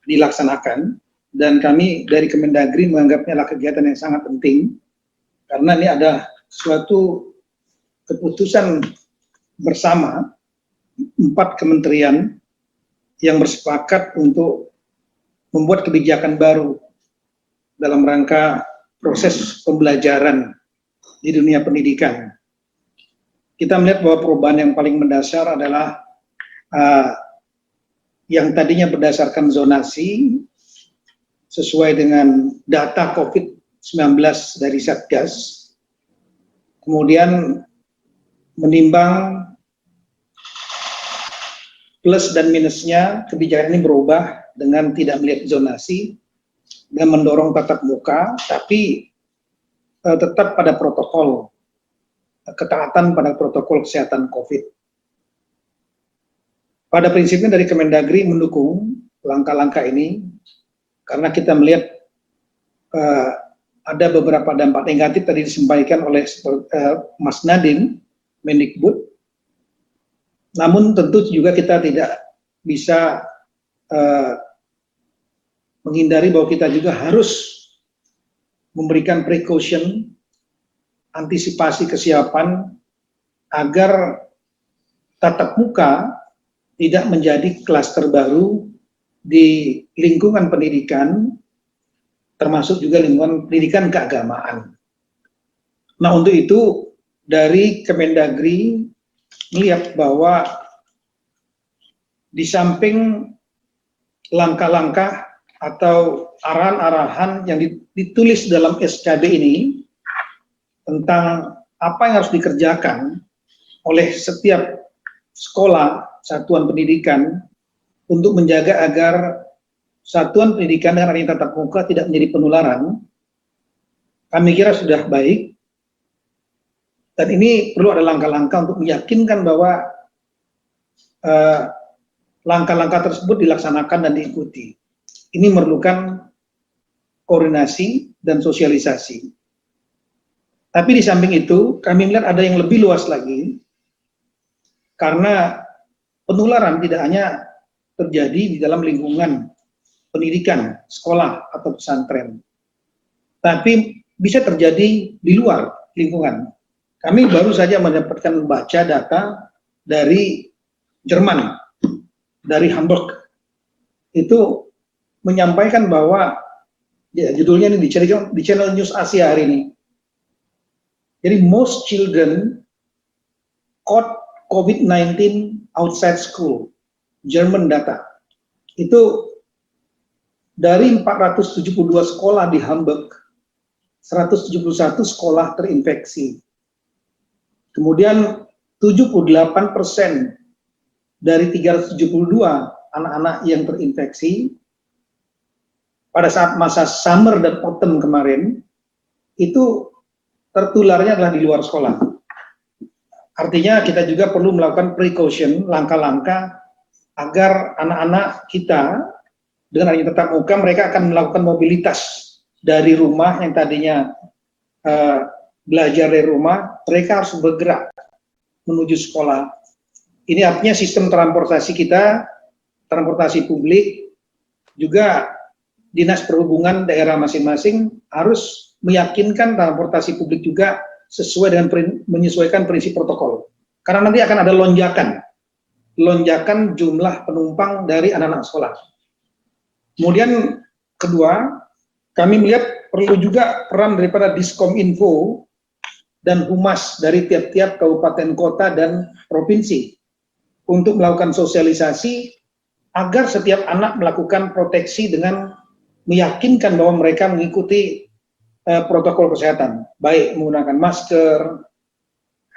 dilaksanakan, dan kami dari Kemendagri menganggapnya adalah kegiatan yang sangat penting karena ini ada suatu keputusan bersama 4 kementerian yang bersepakat untuk membuat kebijakan baru dalam rangka proses pembelajaran di dunia pendidikan. Kita melihat bahwa perubahan yang paling mendasar adalah yang tadinya berdasarkan zonasi sesuai dengan data COVID-19 dari Satgas, kemudian menimbang plus dan minusnya, kebijakan ini berubah dengan tidak melihat zonasi dan mendorong tatap muka, tapi tetap pada protokol, ketaatan pada protokol kesehatan COVID. Pada prinsipnya dari Kemendagri mendukung langkah-langkah ini karena kita melihat ada beberapa dampak negatif tadi disampaikan oleh Mas Nadiem, Mendikbud. Namun tentu juga kita tidak bisa menghindari bahwa kita juga harus memberikan precaution, antisipasi kesiapan agar tatap muka tidak menjadi klaster baru di lingkungan pendidikan, termasuk juga lingkungan pendidikan keagamaan. Nah, untuk itu dari Kemendagri melihat bahwa di samping langkah-langkah atau arahan-arahan yang ditulis dalam SKB ini tentang apa yang harus dikerjakan oleh setiap sekolah, satuan pendidikan untuk menjaga agar satuan pendidikan dengan adanya tatap muka tidak menjadi penularan, kami kira sudah baik. Dan ini perlu ada langkah-langkah untuk meyakinkan bahwa langkah-langkah tersebut dilaksanakan dan diikuti. Ini memerlukan koordinasi dan sosialisasi. Tapi di samping itu, kami melihat ada yang lebih luas lagi, karena penularan tidak hanya terjadi di dalam lingkungan pendidikan, sekolah atau pesantren, tapi bisa terjadi di luar lingkungan. Kami baru saja mendapatkan baca data dari Jerman, dari Hamburg, itu menyampaikan bahwa ya, judulnya ini di channel News Asia hari ini. Jadi most children caught COVID-19 outside school, German data. Itu dari 472 sekolah di Hamburg, 171 sekolah terinfeksi. Kemudian 78% dari 372 anak-anak yang terinfeksi pada saat masa summer dan autumn kemarin, itu tertularnya adalah di luar sekolah. Artinya kita juga perlu melakukan precaution, langkah-langkah agar anak-anak kita dengan adanya tatap muka, mereka akan melakukan mobilitas dari rumah yang tadinya belajar dari rumah, mereka harus bergerak menuju sekolah. Ini artinya sistem transportasi kita, transportasi publik, juga Dinas Perhubungan daerah masing-masing harus meyakinkan transportasi publik juga sesuai dengan menyesuaikan prinsip protokol. Karena nanti akan ada lonjakan jumlah penumpang dari anak-anak sekolah. Kemudian kedua, kami melihat perlu juga peran daripada Diskominfo dan Humas dari tiap-tiap kabupaten kota dan provinsi untuk melakukan sosialisasi agar setiap anak melakukan proteksi dengan meyakinkan bahwa mereka mengikuti protokol kesehatan, baik menggunakan masker,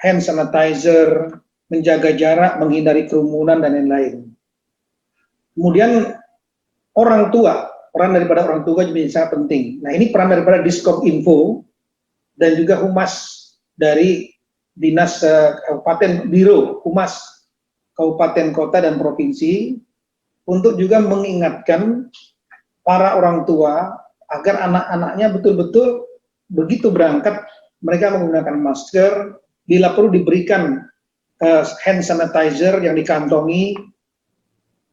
hand sanitizer, menjaga jarak, menghindari kerumunan, dan lain-lain. Kemudian orang tua, peran daripada orang tua juga sangat penting. Nah, ini peran daripada Diskominfo dan juga Humas dari Dinas Kabupaten Biro Humas Kabupaten Kota dan Provinsi untuk juga mengingatkan para orang tua agar anak-anaknya betul-betul begitu berangkat mereka menggunakan masker, bila perlu diberikan hand sanitizer yang dikantongi,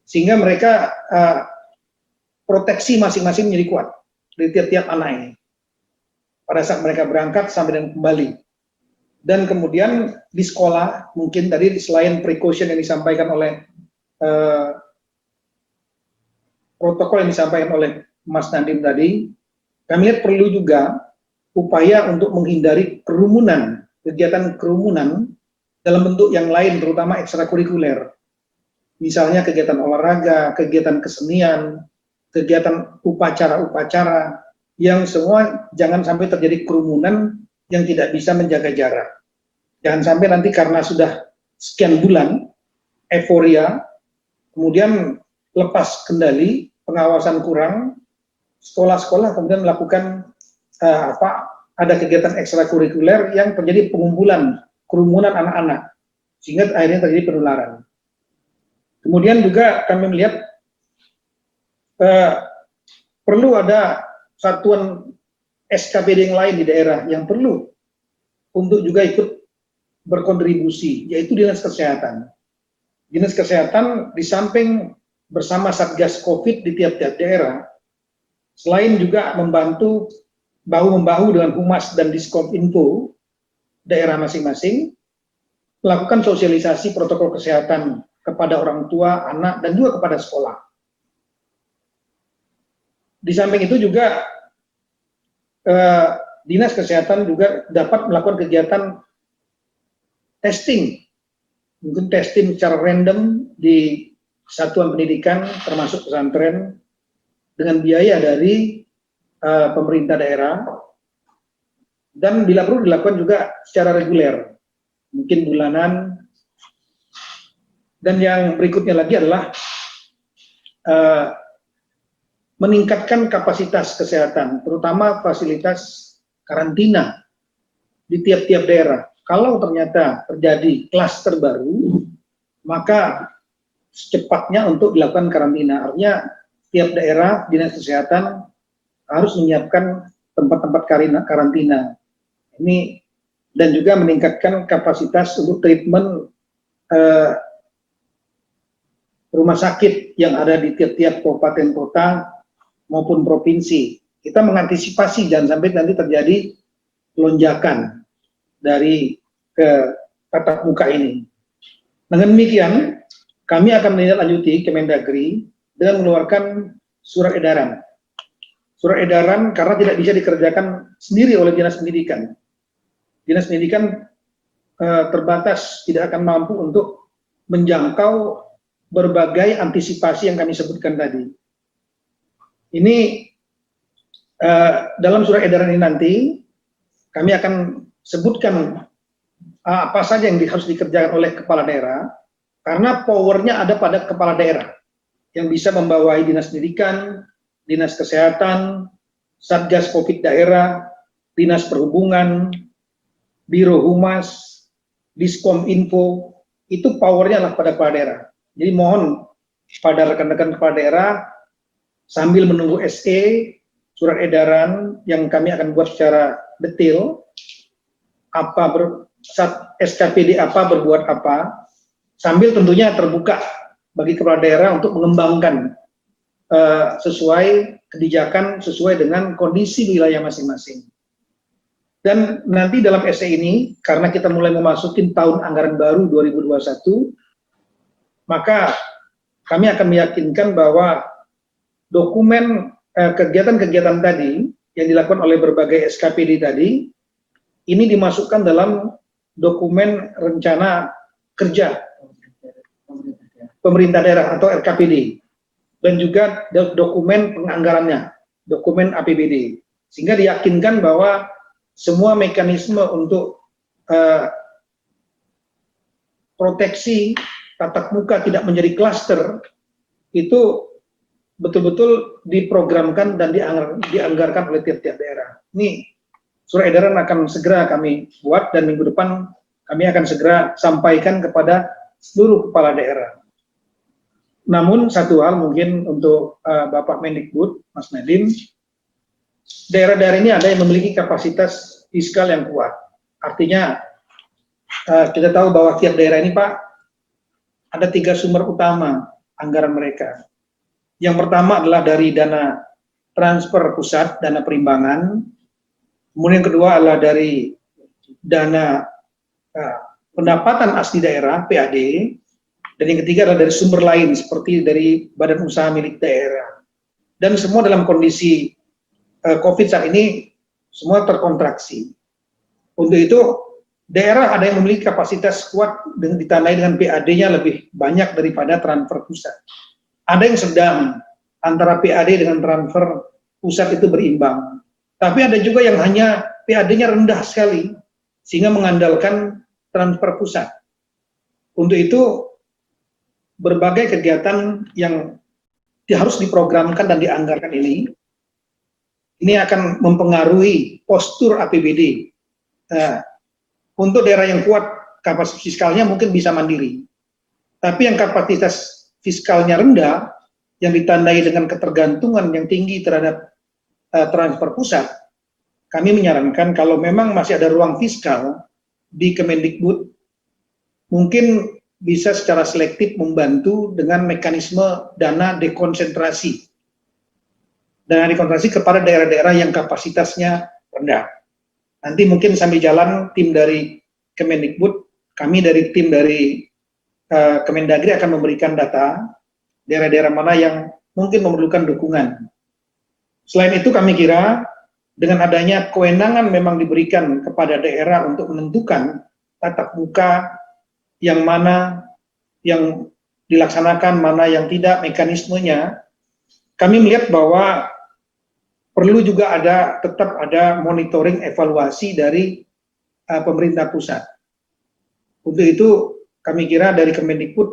sehingga mereka proteksi masing-masing menjadi kuat dari tiap-tiap anak ini pada saat mereka berangkat sampai dan kembali. Dan kemudian di sekolah, mungkin tadi selain precaution yang disampaikan oleh protokol yang disampaikan oleh Mas Nadiem tadi, kami lihat perlu juga upaya untuk menghindari kerumunan, kegiatan kerumunan dalam bentuk yang lain, terutama ekstrakurikuler. Misalnya kegiatan olahraga, kegiatan kesenian, kegiatan upacara-upacara, yang semua jangan sampai terjadi kerumunan yang tidak bisa menjaga jarak. Jangan sampai nanti karena sudah sekian bulan, euforia, kemudian lepas kendali, pengawasan kurang, sekolah-sekolah kemudian melakukan ada kegiatan ekstrakurikuler yang terjadi pengumpulan kerumunan anak-anak, sehingga akhirnya terjadi penularan. Kemudian juga kami melihat perlu ada satuan SKPD yang lain di daerah yang perlu untuk juga ikut berkontribusi, yaitu Dinas Kesehatan. Dinas Kesehatan di samping bersama Satgas COVID di tiap-tiap daerah, selain juga membantu bahu-membahu dengan Humas dan Diskominfo daerah masing-masing, melakukan sosialisasi protokol kesehatan kepada orang tua, anak, dan juga kepada sekolah. Di samping itu juga Dinas Kesehatan juga dapat melakukan kegiatan testing, mungkin testing secara random di satuan pendidikan termasuk pesantren dengan biaya dari pemerintah daerah, dan bila perlu dilakukan juga secara reguler, mungkin bulanan. Dan yang berikutnya lagi adalah meningkatkan kapasitas kesehatan, terutama fasilitas karantina di tiap-tiap daerah. Kalau ternyata terjadi klaster baru, maka secepatnya untuk dilakukan karantina. Artinya tiap daerah Dinas Kesehatan harus menyiapkan tempat-tempat karantina. Ini dan juga meningkatkan kapasitas untuk treatment rumah sakit yang ada di tiap-tiap kabupaten kota maupun provinsi. Kita mengantisipasi jangan sampai nanti terjadi lonjakan dari ke tatap muka ini. Dengan demikian, kami akan menindaklanjuti Kemendagri dengan mengeluarkan surat edaran. Surat edaran karena tidak bisa dikerjakan sendiri oleh Dinas Pendidikan. Dinas Pendidikan terbatas, tidak akan mampu untuk menjangkau berbagai antisipasi yang kami sebutkan tadi. Ini dalam surat edaran ini nanti kami akan sebutkan apa saja yang harus dikerjakan oleh kepala daerah, karena powernya ada pada kepala daerah yang bisa membawai Dinas Pendidikan, Dinas Kesehatan, Satgas Covid daerah, Dinas Perhubungan, Biro Humas, Diskom Info, itu powernya adalah pada kepala daerah. Jadi mohon pada rekan-rekan kepala daerah sambil menunggu SE, surat edaran yang kami akan buat secara detail, SKPD apa, berbuat apa, sambil tentunya terbuka bagi kepala daerah untuk mengembangkan sesuai kebijakan, sesuai dengan kondisi wilayah masing-masing. Dan nanti dalam SE ini, karena kita mulai memasuki tahun anggaran baru 2021, maka kami akan meyakinkan bahwa dokumen kegiatan-kegiatan tadi yang dilakukan oleh berbagai SKPD tadi, ini dimasukkan dalam dokumen rencana kerja pemerintah daerah atau RKPD, dan juga dokumen penganggarannya, dokumen APBD, sehingga diyakinkan bahwa semua mekanisme untuk proteksi tatap muka tidak menjadi klaster itu betul-betul diprogramkan dan dianggarkan oleh tiap-tiap daerah. Ini surat edaran akan segera kami buat dan minggu depan kami akan segera sampaikan kepada seluruh kepala daerah. Namun satu hal mungkin untuk Bapak Mendikbud, Mas Nadiem, daerah-daerah ini ada yang memiliki kapasitas fiskal yang kuat. Artinya kita tahu bahwa tiap daerah ini Pak, ada 3 sumber utama anggaran mereka. Yang pertama adalah dari dana transfer pusat, dana perimbangan. Kemudian yang kedua adalah dari dana pendapatan asli daerah, PAD. Dan yang ketiga adalah dari sumber lain, seperti dari badan usaha milik daerah. Dan semua dalam kondisi COVID saat ini, semua terkontraksi. Untuk itu, daerah ada yang memiliki kapasitas kuat dengan ditandai dengan PAD-nya lebih banyak daripada transfer pusat. Ada yang sedang, antara PAD dengan transfer pusat itu berimbang. Tapi ada juga yang hanya PAD-nya rendah sekali, sehingga mengandalkan transfer pusat. Untuk itu, berbagai kegiatan yang harus diprogramkan dan dianggarkan ini akan mempengaruhi postur APBD. Untuk daerah yang kuat kapasitas fiskalnya mungkin bisa mandiri. Tapi yang kapasitas fiskalnya rendah, yang ditandai dengan ketergantungan yang tinggi terhadap transfer pusat, kami menyarankan kalau memang masih ada ruang fiskal di Kemendikbud, mungkin bisa secara selektif membantu dengan mekanisme dana dekonsentrasi. Dana dekonsentrasi kepada daerah-daerah yang kapasitasnya rendah. Nanti mungkin sambil jalan tim dari Kemendikbud, kami dari tim dari Kemendagri akan memberikan data daerah-daerah mana yang mungkin memerlukan dukungan. Selain itu kami kira dengan adanya kewenangan memang diberikan kepada daerah untuk menentukan tatap muka yang mana yang dilaksanakan, mana yang tidak, mekanismenya, kami melihat bahwa perlu juga tetap ada monitoring evaluasi dari pemerintah pusat. Untuk itu kami kira dari Kemendikbud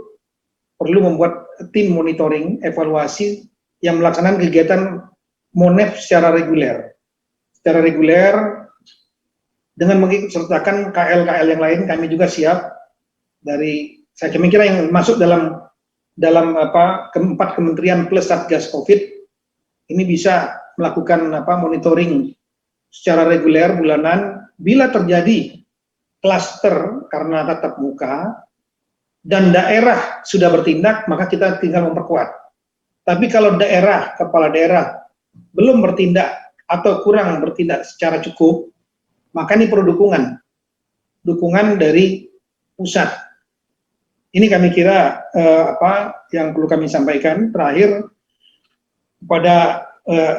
perlu membuat tim monitoring evaluasi yang melaksanakan kegiatan MONEF secara reguler. Secara reguler dengan mengikutsertakan KL-KL yang lain, kami juga siap dari saya kira yang masuk dalam keempat kementerian plus Satgas Covid ini bisa melakukan monitoring secara reguler bulanan. Bila terjadi klaster karena tatap muka, dan daerah sudah bertindak, maka kita tinggal memperkuat. Tapi kalau daerah, kepala daerah belum bertindak atau kurang bertindak secara cukup, maka ini perlu dukungan dari pusat. Ini kami kira apa yang perlu kami sampaikan. Terakhir, kepada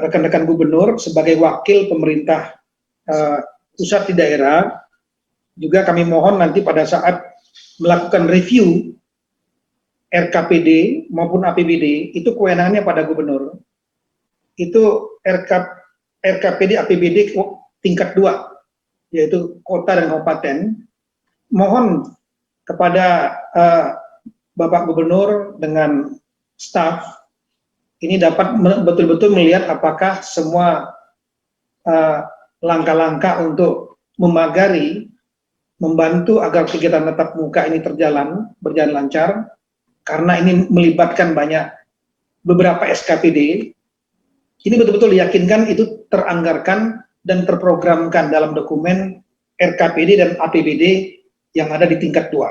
rekan-rekan gubernur sebagai wakil pemerintah pusat di daerah, juga kami mohon nanti pada saat melakukan review RKPD maupun APBD, itu kewenangannya pada gubernur. Itu RKPD APBD tingkat 2, yaitu kota dan kabupaten. Mohon kepada Bapak Gubernur dengan staf ini dapat betul-betul melihat apakah semua langkah-langkah untuk memagari, membantu agar kegiatan tatap muka ini berjalan lancar, karena ini melibatkan beberapa SKPD. Ini betul-betul diyakinkan itu teranggarkan dan terprogramkan dalam dokumen RKPD dan APBD yang ada di tingkat 2.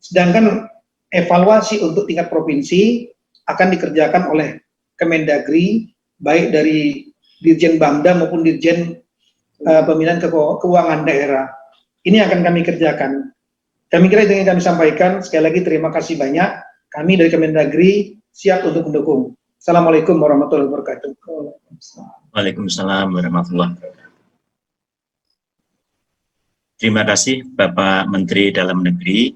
Sedangkan evaluasi untuk tingkat provinsi akan dikerjakan oleh Kemendagri, baik dari Dirjen Bamda maupun Dirjen Pembinaan Keuangan Daerah. Ini akan kami kerjakan. Kami kira itu yang kami sampaikan. Sekali lagi terima kasih banyak. Kami dari Kemendagri siap untuk mendukung. Assalamualaikum warahmatullahi wabarakatuh. Waalaikumsalam warahmatullahi wabarakatuh. Terima kasih Bapak Menteri Dalam Negeri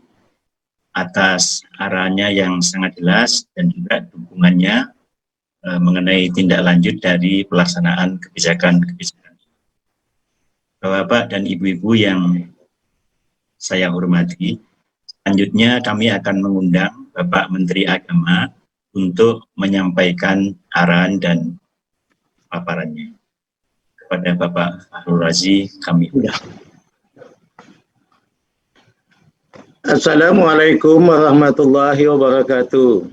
atas arahannya yang sangat jelas dan juga dukungannya mengenai tindak lanjut dari pelaksanaan kebijakan-kebijakan. Bapak dan Ibu-Ibu yang saya hormati, selanjutnya kami akan mengundang Bapak Menteri Agama untuk menyampaikan arahan dan paparannya. Kepada Bapak Fahrul Razi, kami undang. Assalamualaikum warahmatullahi wabarakatuh.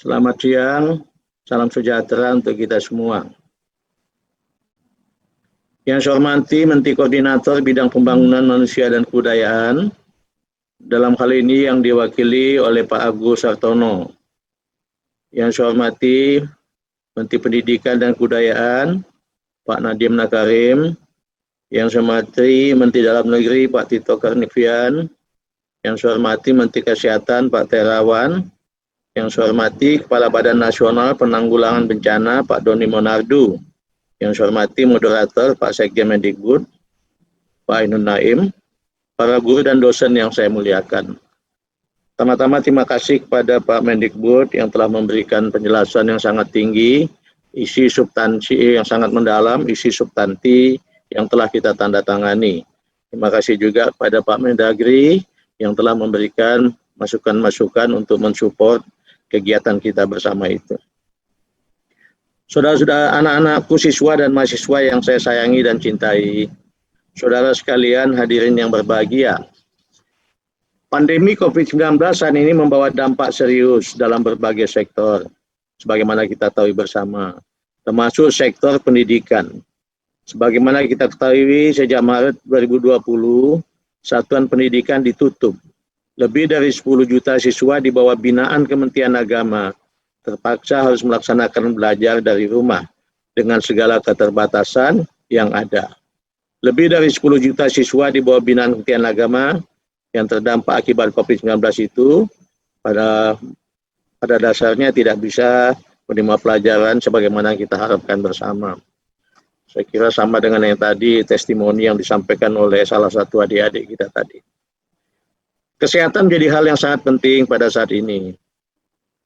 Selamat siang, salam sejahtera untuk kita semua. Yang saya hormati Menteri Koordinator Bidang Pembangunan Manusia dan Kebudayaan, dalam hal ini yang diwakili oleh Pak Agus Sartono. Yang saya hormati Menteri Pendidikan dan Kebudayaan, Pak Nadiem Makarim. Yang saya hormati Menteri Dalam Negeri, Pak Tito Karnavian. Yang saya hormati Menteri Kesehatan Pak Terawan, yang saya hormati Kepala Badan Nasional Penanggulangan Bencana Pak Doni Monardo, yang saya hormati Moderator Pak Sekjen Mendikbud Pak Ainun Naim, para guru dan dosen yang saya muliakan. Pertama-tama terima kasih kepada Pak Mendikbud yang telah memberikan penjelasan yang sangat tinggi, isi substansi yang sangat mendalam, isi substansi yang telah kita tanda tangani. Terima kasih juga kepada Pak Mendagri yang telah memberikan masukan-masukan untuk mensupport kegiatan kita bersama itu. Saudara-saudara, anak-anakku, siswa dan mahasiswa yang saya sayangi dan cintai, saudara sekalian hadirin yang berbahagia, pandemi COVID-19 saat ini membawa dampak serius dalam berbagai sektor, sebagaimana kita tahu bersama, termasuk sektor pendidikan. Sebagaimana kita ketahui, sejak Maret 2020, Satuan Pendidikan ditutup. Lebih dari 10 juta siswa di bawah binaan Kementerian Agama terpaksa harus melaksanakan belajar dari rumah dengan segala keterbatasan yang ada. Lebih dari 10 juta siswa di bawah binaan Kementerian Agama yang terdampak akibat COVID-19 itu pada dasarnya tidak bisa menerima pelajaran sebagaimana kita harapkan bersama. Saya kira sama dengan yang tadi, testimoni yang disampaikan oleh salah satu adik-adik kita tadi. Kesehatan menjadi hal yang sangat penting pada saat ini.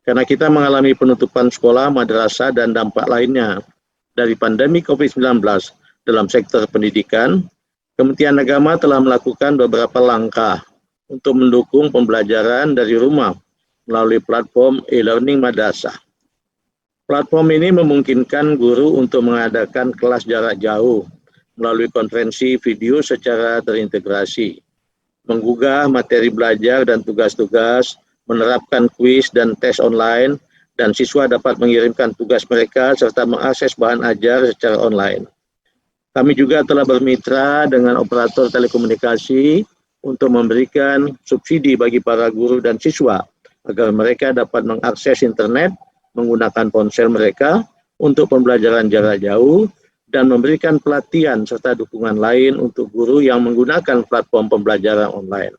Karena kita mengalami penutupan sekolah, madrasah, dan dampak lainnya dari pandemi COVID-19 dalam sektor pendidikan, Kementerian Agama telah melakukan beberapa langkah untuk mendukung pembelajaran dari rumah melalui platform e-learning madrasah. Platform ini memungkinkan guru untuk mengadakan kelas jarak jauh melalui konferensi video secara terintegrasi, menggugah materi belajar dan tugas-tugas, menerapkan kuis dan tes online, dan siswa dapat mengirimkan tugas mereka serta mengakses bahan ajar secara online. Kami juga telah bermitra dengan operator telekomunikasi untuk memberikan subsidi bagi para guru dan siswa agar mereka dapat mengakses internet menggunakan ponsel mereka untuk pembelajaran jarak jauh dan memberikan pelatihan serta dukungan lain untuk guru yang menggunakan platform pembelajaran online.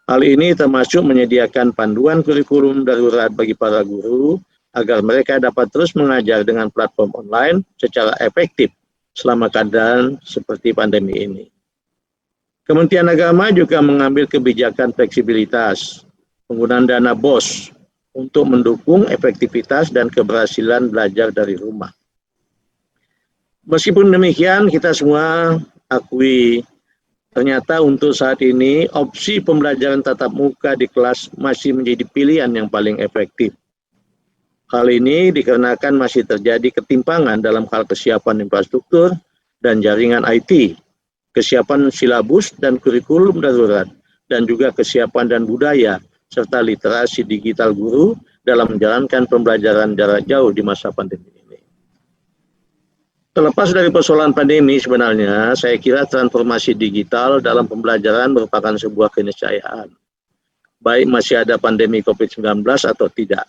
Hal ini termasuk menyediakan panduan kurikulum darurat bagi para guru agar mereka dapat terus mengajar dengan platform online secara efektif selama keadaan seperti pandemi ini. Kementerian Agama juga mengambil kebijakan fleksibilitas, penggunaan dana BOS untuk mendukung efektivitas dan keberhasilan belajar dari rumah. Meskipun demikian, kita semua akui ternyata untuk saat ini opsi pembelajaran tatap muka di kelas masih menjadi pilihan yang paling efektif. Hal ini dikarenakan masih terjadi ketimpangan dalam hal kesiapan infrastruktur dan jaringan IT, kesiapan silabus dan kurikulum darurat, dan juga kesiapan dan budaya, serta literasi digital guru dalam menjalankan pembelajaran jarak jauh di masa pandemi ini. Terlepas dari persoalan pandemi sebenarnya, saya kira transformasi digital dalam pembelajaran merupakan sebuah keniscayaan, baik masih ada pandemi COVID-19 atau tidak.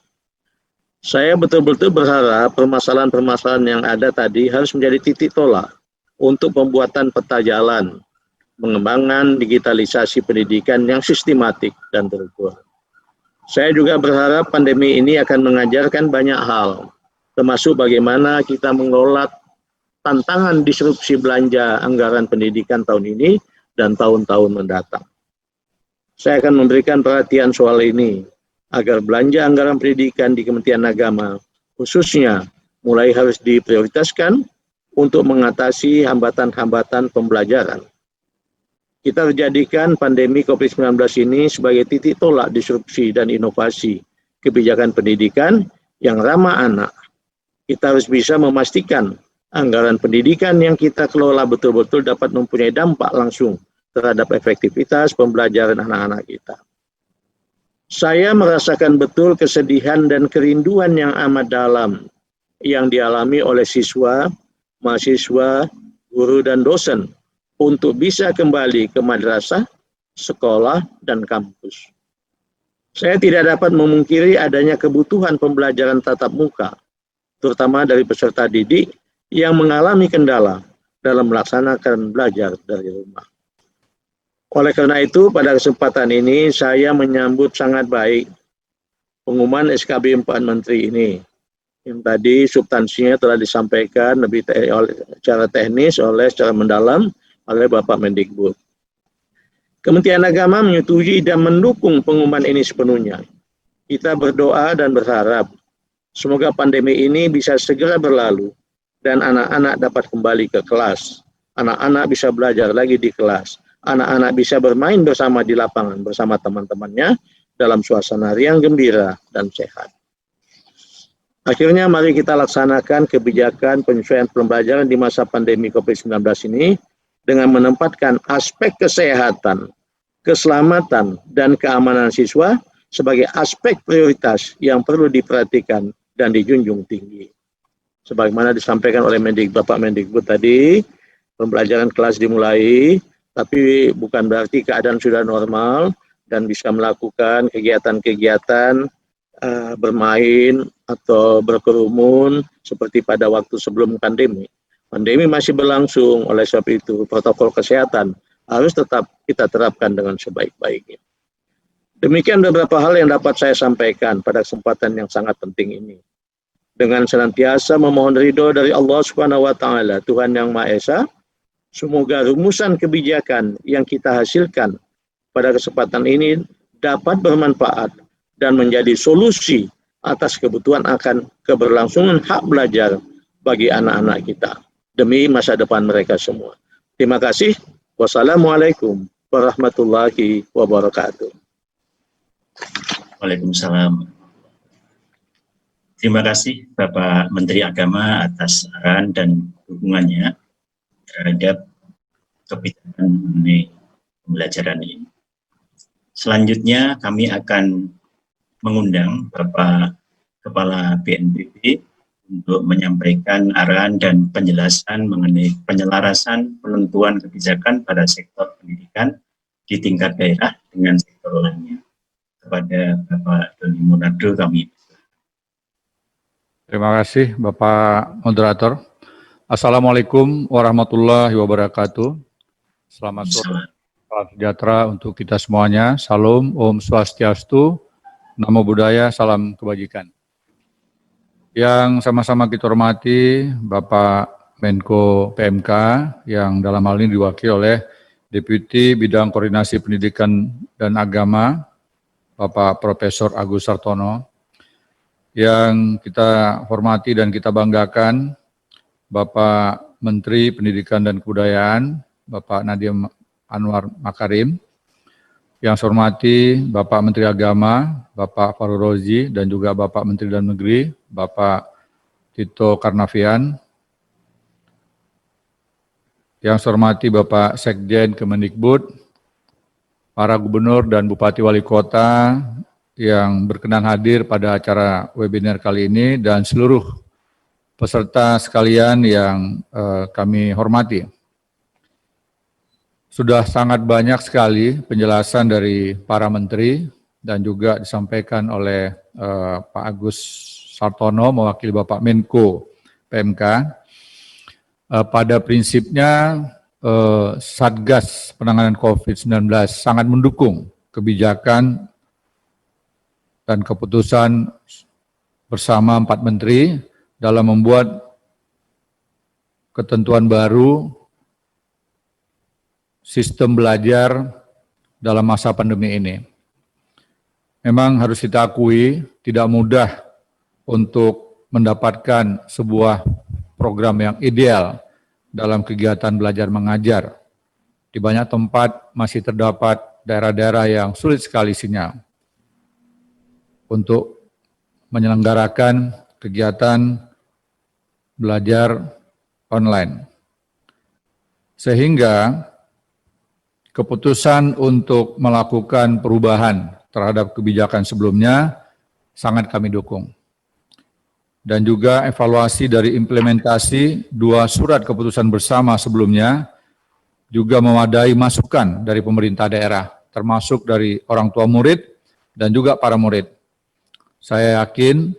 Saya betul-betul berharap permasalahan-permasalahan yang ada tadi harus menjadi titik tolak untuk pembuatan peta jalan, pengembangan digitalisasi pendidikan yang sistematik dan terukur. Saya juga berharap pandemi ini akan mengajarkan banyak hal, termasuk bagaimana kita mengelola tantangan disrupsi belanja anggaran pendidikan tahun ini dan tahun-tahun mendatang. Saya akan memberikan perhatian soal ini, agar belanja anggaran pendidikan di Kementerian Agama, khususnya mulai harus diprioritaskan untuk mengatasi hambatan-hambatan pembelajaran. Kita jadikan pandemi COVID-19 ini sebagai titik tolak disrupsi dan inovasi kebijakan pendidikan yang ramah anak. Kita harus bisa memastikan anggaran pendidikan yang kita kelola betul-betul dapat mempunyai dampak langsung terhadap efektivitas pembelajaran anak-anak kita. Saya merasakan betul kesedihan dan kerinduan yang amat dalam yang dialami oleh siswa, mahasiswa, guru, dan dosen untuk bisa kembali ke madrasah, sekolah, dan kampus. Saya tidak dapat memungkiri adanya kebutuhan pembelajaran tatap muka, terutama dari peserta didik yang mengalami kendala dalam melaksanakan belajar dari rumah. Oleh karena itu, pada kesempatan ini saya menyambut sangat baik pengumuman SKB 4 Menteri ini, yang tadi substansinya telah disampaikan lebih secara teknis secara mendalam oleh Bapak Mendikbud. Kementerian Agama menyetujui dan mendukung pengumuman ini sepenuhnya. Kita berdoa dan berharap semoga pandemi ini bisa segera berlalu dan anak-anak dapat kembali ke kelas. Anak-anak bisa belajar lagi di kelas. Anak-anak bisa bermain bersama di lapangan bersama teman-temannya dalam suasana riang gembira dan sehat. Akhirnya mari kita laksanakan kebijakan penyesuaian pembelajaran di masa pandemi COVID-19 ini dengan menempatkan aspek kesehatan, keselamatan, dan keamanan siswa sebagai aspek prioritas yang perlu diperhatikan dan dijunjung tinggi. Sebagaimana disampaikan oleh Bapak Mendikbud tadi, pembelajaran kelas dimulai, tapi bukan berarti keadaan sudah normal dan bisa melakukan kegiatan-kegiatan bermain atau berkerumun seperti pada waktu sebelum pandemi. Pandemi masih berlangsung, oleh sebab itu protokol kesehatan harus tetap kita terapkan dengan sebaik-baiknya. Demikian beberapa hal yang dapat saya sampaikan pada kesempatan yang sangat penting ini. Dengan senantiasa memohon ridho dari Allah Subhanahu wa Ta'ala, Tuhan yang Maha Esa, semoga rumusan kebijakan yang kita hasilkan pada kesempatan ini dapat bermanfaat dan menjadi solusi atas kebutuhan akan keberlangsungan hak belajar bagi anak-anak kita demi masa depan mereka semua. Terima kasih. Wassalamualaikum warahmatullahi wabarakatuh. Waalaikumsalam. Terima kasih Bapak Menteri Agama atas saran dan dukungannya terhadap kebijakan mengenai pembelajaran ini. Selanjutnya kami akan mengundang Bapak Kepala BNPB untuk menyampaikan arahan dan penjelasan mengenai penyelarasan penentuan kebijakan pada sektor pendidikan di tingkat daerah dengan sektor lainnya. Kepada Bapak Doni Monardo kami. Terima kasih Bapak Moderator. Assalamualaikum warahmatullahi wabarakatuh. Selamat sore, salam sejahtera untuk kita semuanya. Salam, Om Swastiastu, Namo Buddhaya, salam kebajikan. Yang sama-sama kita hormati Bapak Menko PMK yang dalam hal ini diwakili oleh Deputi Bidang Koordinasi Pendidikan dan Agama, Bapak Profesor Agus Sartono. Yang kita hormati dan kita banggakan, Bapak Menteri Pendidikan dan Kebudayaan, Bapak Nadiem Anwar Makarim. Yang saya hormati Bapak Menteri Agama, Bapak Fahrul Razi, dan juga Bapak Menteri Dalam Negeri, Bapak Tito Karnavian. Yang saya hormati Bapak Sekjen Kemendikbud, para gubernur dan bupati wali kota yang berkenan hadir pada acara webinar kali ini, dan seluruh peserta sekalian yang kami hormati. Sudah sangat banyak sekali penjelasan dari para menteri dan juga disampaikan oleh Pak Agus Sartono mewakili Bapak Menko PMK. Pada prinsipnya Satgas Penanganan COVID-19 sangat mendukung kebijakan dan keputusan bersama 4 menteri dalam membuat ketentuan baru sistem belajar dalam masa pandemi ini. Memang harus kita akui tidak mudah untuk mendapatkan sebuah program yang ideal dalam kegiatan belajar mengajar. Di banyak tempat masih terdapat daerah-daerah yang sulit sekali sinyal untuk menyelenggarakan kegiatan belajar online. Sehingga keputusan untuk melakukan perubahan terhadap kebijakan sebelumnya sangat kami dukung. Dan juga evaluasi dari implementasi 2 surat keputusan bersama sebelumnya juga memadai masukan dari pemerintah daerah, termasuk dari orang tua murid dan juga para murid. Saya yakin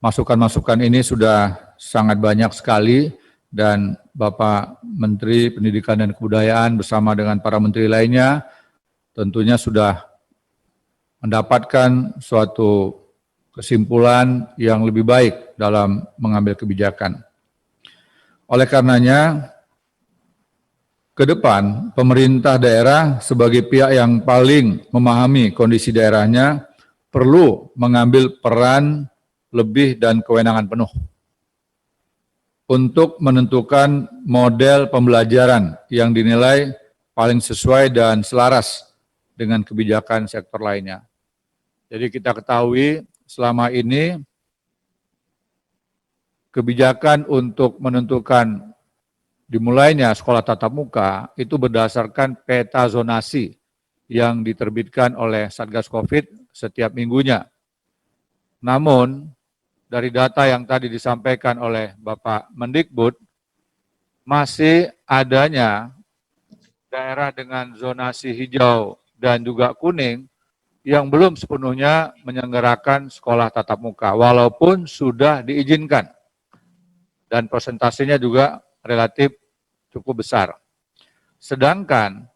masukan-masukan ini sudah sangat banyak sekali, dan Bapak Menteri Pendidikan dan Kebudayaan bersama dengan para menteri lainnya tentunya sudah mendapatkan suatu kesimpulan yang lebih baik dalam mengambil kebijakan. Oleh karenanya, ke depan pemerintah daerah sebagai pihak yang paling memahami kondisi daerahnya perlu mengambil peran lebih dan kewenangan penuh untuk menentukan model pembelajaran yang dinilai paling sesuai dan selaras dengan kebijakan sektor lainnya. Jadi kita ketahui selama ini kebijakan untuk menentukan dimulainya sekolah tatap muka itu berdasarkan peta zonasi yang diterbitkan oleh Satgas Covid setiap minggunya. Namun, dari data yang tadi disampaikan oleh Bapak Mendikbud, masih adanya daerah dengan zonasi hijau dan juga kuning yang belum sepenuhnya menyelenggarakan sekolah tatap muka, walaupun sudah diizinkan. Dan persentasenya juga relatif cukup besar. Sedangkan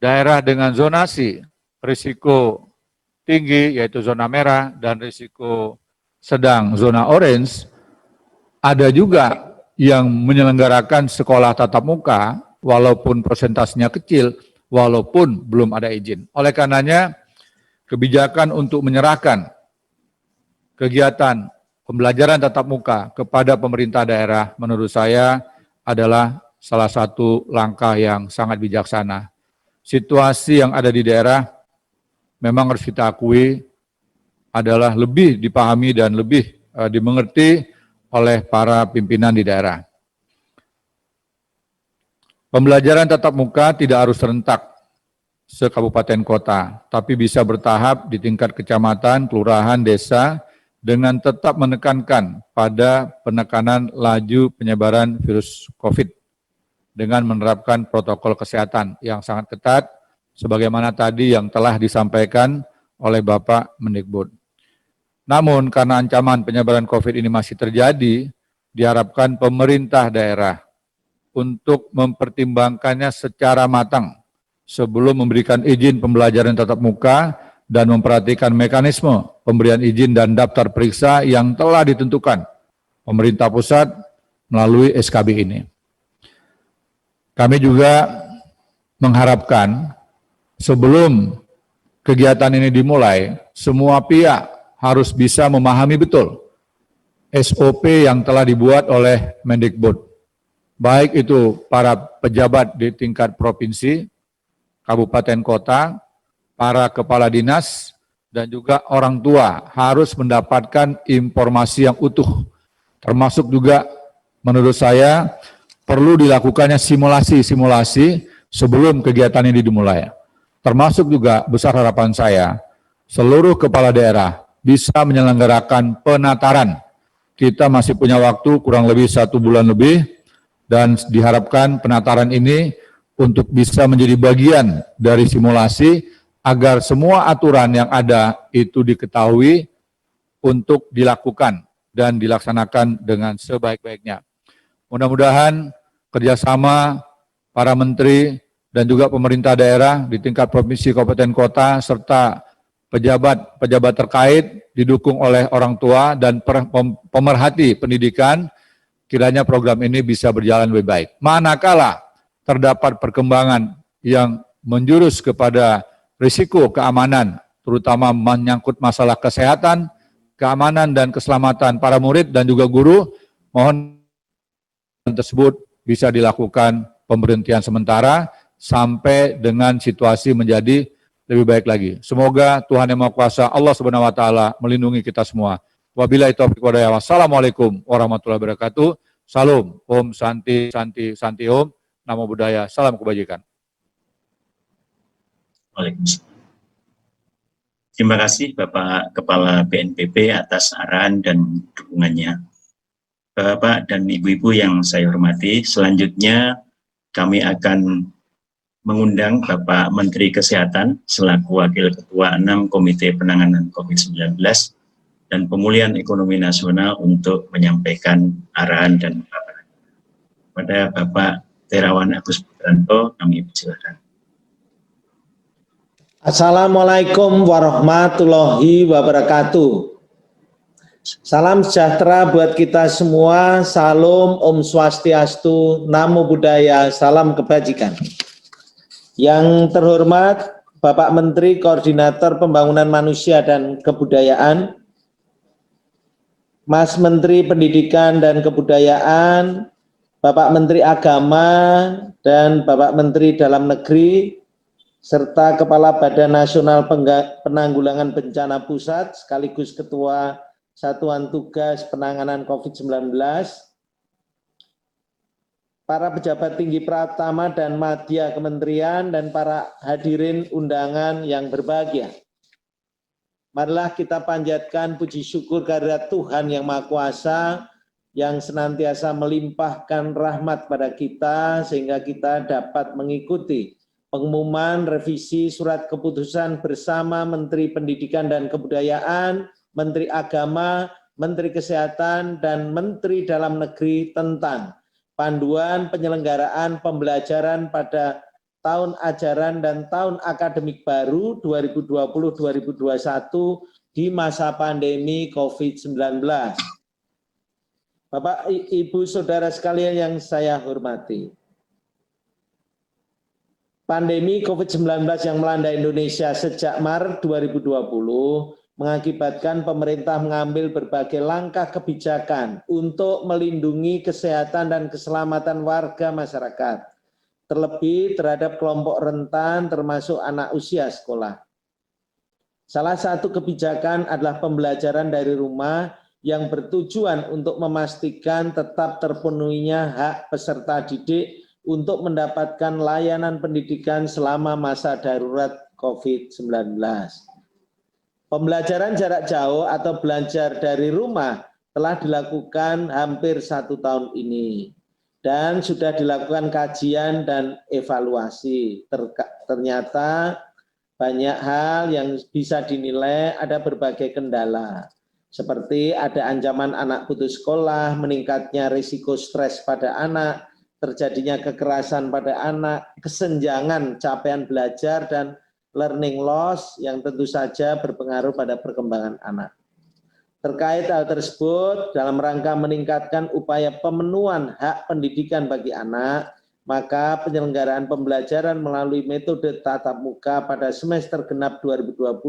daerah dengan zonasi risiko tinggi, yaitu zona merah, dan risiko sedang zona orange, ada juga yang menyelenggarakan sekolah tatap muka walaupun persentasenya kecil, walaupun belum ada izin. Oleh karenanya, kebijakan untuk menyerahkan kegiatan pembelajaran tatap muka kepada pemerintah daerah menurut saya adalah salah satu langkah yang sangat bijaksana. Situasi yang ada di daerah memang harus kita akui adalah lebih dipahami dan lebih dimengerti oleh para pimpinan di daerah. Pembelajaran tatap muka tidak harus serentak se-kabupaten kota, tapi bisa bertahap di tingkat kecamatan, kelurahan, desa, dengan tetap menekankan pada penekanan laju penyebaran virus COVID dengan menerapkan protokol kesehatan yang sangat ketat sebagaimana tadi yang telah disampaikan oleh Bapak Mendikbud. Namun karena ancaman penyebaran COVID ini masih terjadi, diharapkan pemerintah daerah untuk mempertimbangkannya secara matang sebelum memberikan izin pembelajaran tatap muka dan memperhatikan mekanisme pemberian izin dan daftar periksa yang telah ditentukan pemerintah pusat melalui SKB ini. Kami juga mengharapkan sebelum kegiatan ini dimulai, semua pihak harus bisa memahami betul SOP yang telah dibuat oleh Mendikbud. Baik itu para pejabat di tingkat provinsi, kabupaten kota, para kepala dinas, dan juga orang tua harus mendapatkan informasi yang utuh. Termasuk juga menurut saya perlu dilakukannya simulasi-simulasi sebelum kegiatan ini dimulai. Termasuk juga besar harapan saya, seluruh kepala daerah bisa menyelenggarakan penataran. Kita masih punya waktu kurang lebih 1 bulan lebih, dan diharapkan penataran ini untuk bisa menjadi bagian dari simulasi agar semua aturan yang ada itu diketahui untuk dilakukan dan dilaksanakan dengan sebaik-baiknya. Mudah-mudahan kerjasama para menteri dan juga pemerintah daerah di tingkat provinsi, kabupaten, kota, serta pejabat-pejabat terkait didukung oleh orang tua dan pemerhati pendidikan, kiranya program ini bisa berjalan lebih baik. Manakala terdapat perkembangan yang menjurus kepada risiko keamanan, terutama menyangkut masalah kesehatan, keamanan dan keselamatan para murid dan juga guru, mohon tersebut bisa dilakukan pemberhentian sementara sampai dengan situasi menjadi lebih baik lagi. Semoga Tuhan Yang Maha Kuasa, Allah Subhanahu wa taala melindungi kita semua. Wabillahi taufiq wal hidayah. Wassalamualaikum warahmatullahi wabarakatuh. Salam, Om Santi, Santi, Santi Om, Namo Buddhaya, salam kebajikan. Waalaikumsalam. Terima kasih Bapak Kepala BNPB atas arahan dan dukungannya. Bapak dan Ibu-Ibu yang saya hormati, selanjutnya kami akan mengundang Bapak Menteri Kesehatan selaku Wakil Ketua 6 Komite Penanganan COVID-19 dan Pemulihan Ekonomi Nasional untuk menyampaikan arahan dan paparan. Pada Bapak Terawan Agus Putranto, kami persilakan. Assalamualaikum warahmatullahi wabarakatuh. Salam sejahtera buat kita semua. Salam, Om Swastiastu, Namo Buddhaya, salam kebajikan. Yang terhormat Bapak Menteri Koordinator Pembangunan Manusia dan Kebudayaan, Mas Menteri Pendidikan dan Kebudayaan, Bapak Menteri Agama, dan Bapak Menteri Dalam Negeri, serta Kepala Badan Nasional Penanggulangan Bencana Pusat, sekaligus Ketua Satuan Tugas Penanganan COVID-19, para pejabat tinggi Pratama dan Madya Kementerian, dan para hadirin undangan yang berbahagia. Marilah kita panjatkan puji syukur kehadirat Tuhan Yang Maha Kuasa yang senantiasa melimpahkan rahmat pada kita sehingga kita dapat mengikuti pengumuman revisi surat keputusan bersama Menteri Pendidikan dan Kebudayaan, Menteri Agama, Menteri Kesehatan, dan Menteri Dalam Negeri tentang panduan penyelenggaraan pembelajaran pada tahun ajaran dan tahun akademik baru 2020-2021 di masa pandemi COVID-19. Bapak, Ibu, Saudara sekalian yang saya hormati, pandemi COVID-19 yang melanda Indonesia sejak Maret 2020 mengakibatkan pemerintah mengambil berbagai langkah kebijakan untuk melindungi kesehatan dan keselamatan warga masyarakat, terlebih terhadap kelompok rentan termasuk anak usia sekolah. Salah satu kebijakan adalah pembelajaran dari rumah yang bertujuan untuk memastikan tetap terpenuhinya hak peserta didik untuk mendapatkan layanan pendidikan selama masa darurat COVID-19. Pembelajaran jarak jauh atau belajar dari rumah telah dilakukan hampir 1 tahun ini. dan sudah dilakukan kajian dan evaluasi. Ternyata banyak hal yang bisa dinilai ada berbagai kendala, seperti ada ancaman anak putus sekolah, meningkatnya risiko stres pada anak, terjadinya kekerasan pada anak, kesenjangan capaian belajar, dan learning loss yang tentu saja berpengaruh pada perkembangan anak. Terkait hal tersebut, dalam rangka meningkatkan upaya pemenuhan hak pendidikan bagi anak, maka penyelenggaraan pembelajaran melalui metode tatap muka pada semester genap 2020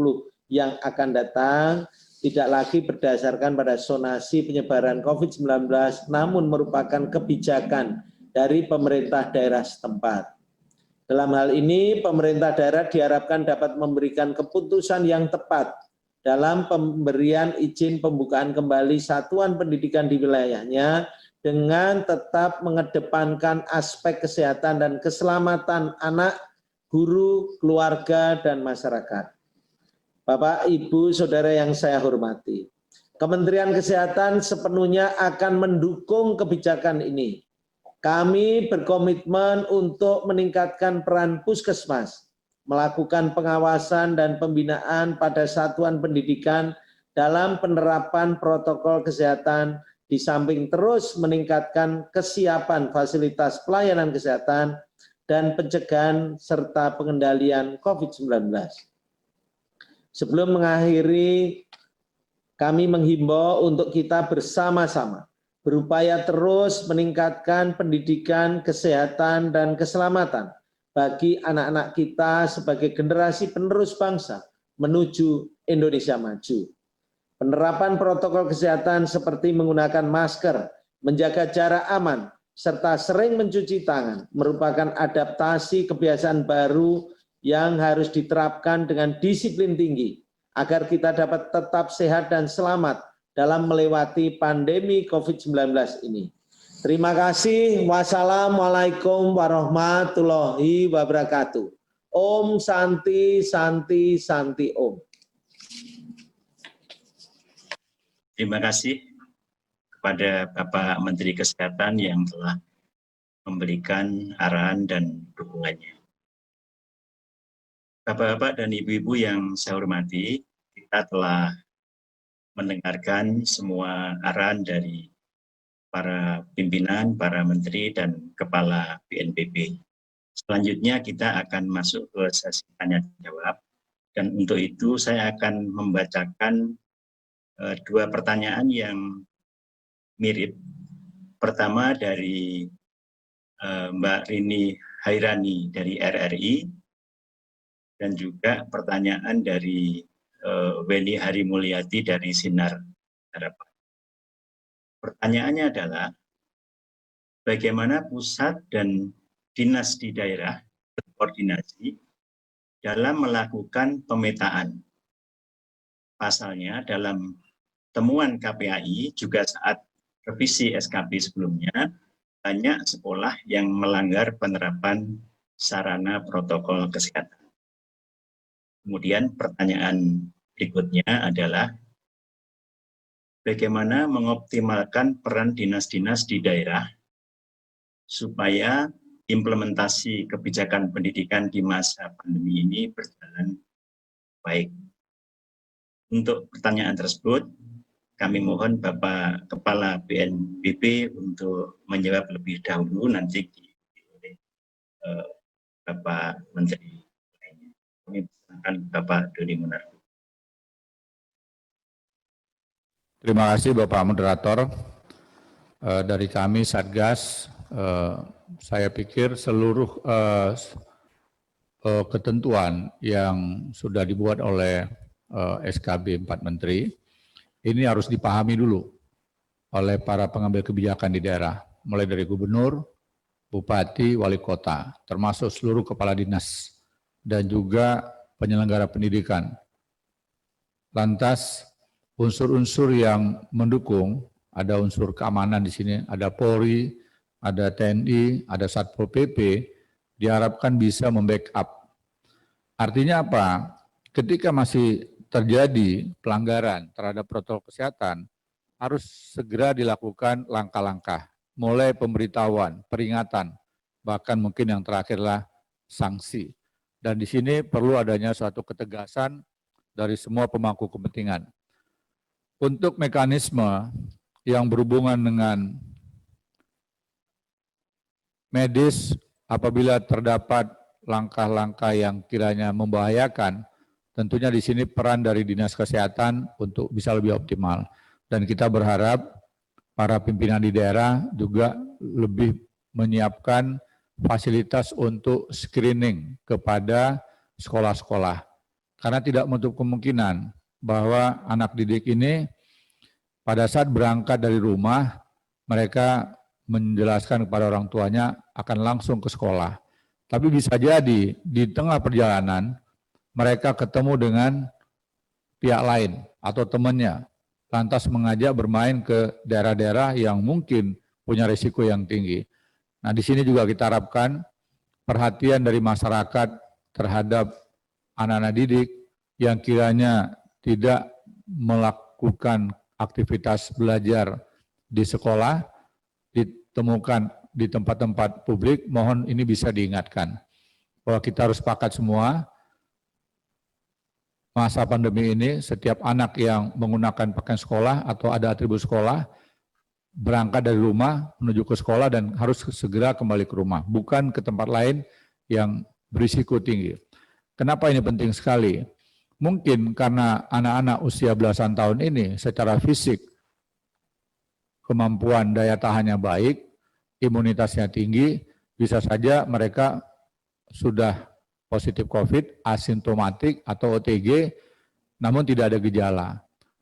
yang akan datang tidak lagi berdasarkan pada zonasi penyebaran COVID-19, namun merupakan kebijakan dari pemerintah daerah setempat. Dalam hal ini, pemerintah daerah diharapkan dapat memberikan keputusan yang tepat dalam pemberian izin pembukaan kembali satuan pendidikan di wilayahnya dengan tetap mengedepankan aspek kesehatan dan keselamatan anak, guru, keluarga, dan masyarakat. Bapak, Ibu, Saudara yang saya hormati, Kementerian Kesehatan sepenuhnya akan mendukung kebijakan ini. Kami berkomitmen untuk meningkatkan peran puskesmas, melakukan pengawasan dan pembinaan pada satuan pendidikan dalam penerapan protokol kesehatan, di samping terus meningkatkan kesiapan fasilitas pelayanan kesehatan dan pencegahan serta pengendalian COVID-19. Sebelum mengakhiri, kami menghimbau untuk kita bersama-sama berupaya terus meningkatkan pendidikan, kesehatan, dan keselamatan bagi anak-anak kita sebagai generasi penerus bangsa menuju Indonesia maju. Penerapan protokol kesehatan seperti menggunakan masker, menjaga jarak aman, serta sering mencuci tangan merupakan adaptasi kebiasaan baru yang harus diterapkan dengan disiplin tinggi agar kita dapat tetap sehat dan selamat dalam melewati pandemi COVID-19 ini. Terima kasih. Wassalamualaikum warahmatullahi wabarakatuh. Om Santi Santi Santi Om. Terima kasih kepada Bapak Menteri Kesehatan yang telah memberikan arahan dan dukungannya. Bapak-bapak dan ibu-ibu yang saya hormati, kita telah mendengarkan semua arahan dari para pimpinan, para menteri, dan kepala BNPB. Selanjutnya kita akan masuk ke sesi tanya-jawab, dan untuk itu saya akan membacakan dua pertanyaan yang mirip. Pertama dari Mbak Rini Hairani dari RRI, dan juga pertanyaan dari Weni Harimulyati dari Sinar Harapan. Pertanyaannya adalah, bagaimana pusat dan dinas di daerah berkoordinasi dalam melakukan pemetaan? Pasalnya dalam temuan KPAI juga saat revisi SKP sebelumnya, banyak sekolah yang melanggar penerapan sarana protokol kesehatan. Kemudian pertanyaan berikutnya adalah, bagaimana mengoptimalkan peran dinas-dinas di daerah supaya implementasi kebijakan pendidikan di masa pandemi ini berjalan baik. Untuk pertanyaan tersebut, kami mohon Bapak Kepala BNPB untuk menjawab lebih dahulu, nanti oleh Bapak Menteri lainnya. Kami persilakan Bapak Doni Monardo. Terima kasih Bapak Moderator. Dari kami Satgas, saya pikir seluruh ketentuan yang sudah dibuat oleh SKB 4 Menteri, ini harus dipahami dulu oleh para pengambil kebijakan di daerah, mulai dari gubernur, bupati, wali kota, termasuk seluruh kepala dinas, dan juga penyelenggara pendidikan. Lantas, unsur-unsur yang mendukung, ada unsur keamanan di sini, ada Polri, ada TNI, ada Satpol PP, diharapkan bisa membackup. Artinya apa? Ketika masih terjadi pelanggaran terhadap protokol kesehatan, harus segera dilakukan langkah-langkah mulai pemberitahuan, peringatan, bahkan mungkin yang terakhirlah sanksi. Dan di sini perlu adanya suatu ketegasan dari semua pemangku kepentingan. Untuk mekanisme yang berhubungan dengan medis, apabila terdapat langkah-langkah yang kiranya membahayakan, tentunya di sini peran dari Dinas Kesehatan untuk bisa lebih optimal. Dan kita berharap para pimpinan di daerah juga lebih menyiapkan fasilitas untuk screening kepada sekolah-sekolah. Karena tidak menutup kemungkinan bahwa anak didik ini pada saat berangkat dari rumah, mereka menjelaskan kepada orang tuanya akan langsung ke sekolah. Tapi bisa jadi di tengah perjalanan mereka ketemu dengan pihak lain atau temannya, lantas mengajak bermain ke daerah-daerah yang mungkin punya risiko yang tinggi. Nah, di sini juga kita harapkan perhatian dari masyarakat terhadap anak-anak didik yang kiranya tidak melakukan aktivitas belajar di sekolah, ditemukan di tempat-tempat publik, mohon ini bisa diingatkan. Bahwa kita harus sepakat semua, masa pandemi ini setiap anak yang menggunakan pakaian sekolah atau ada atribut sekolah, berangkat dari rumah menuju ke sekolah dan harus segera kembali ke rumah, bukan ke tempat lain yang berisiko tinggi. Kenapa ini penting sekali? Mungkin karena anak-anak usia belasan tahun ini secara fisik, kemampuan daya tahannya baik, imunitasnya tinggi, bisa saja mereka sudah positif COVID, asimptomatik atau OTG, namun tidak ada gejala.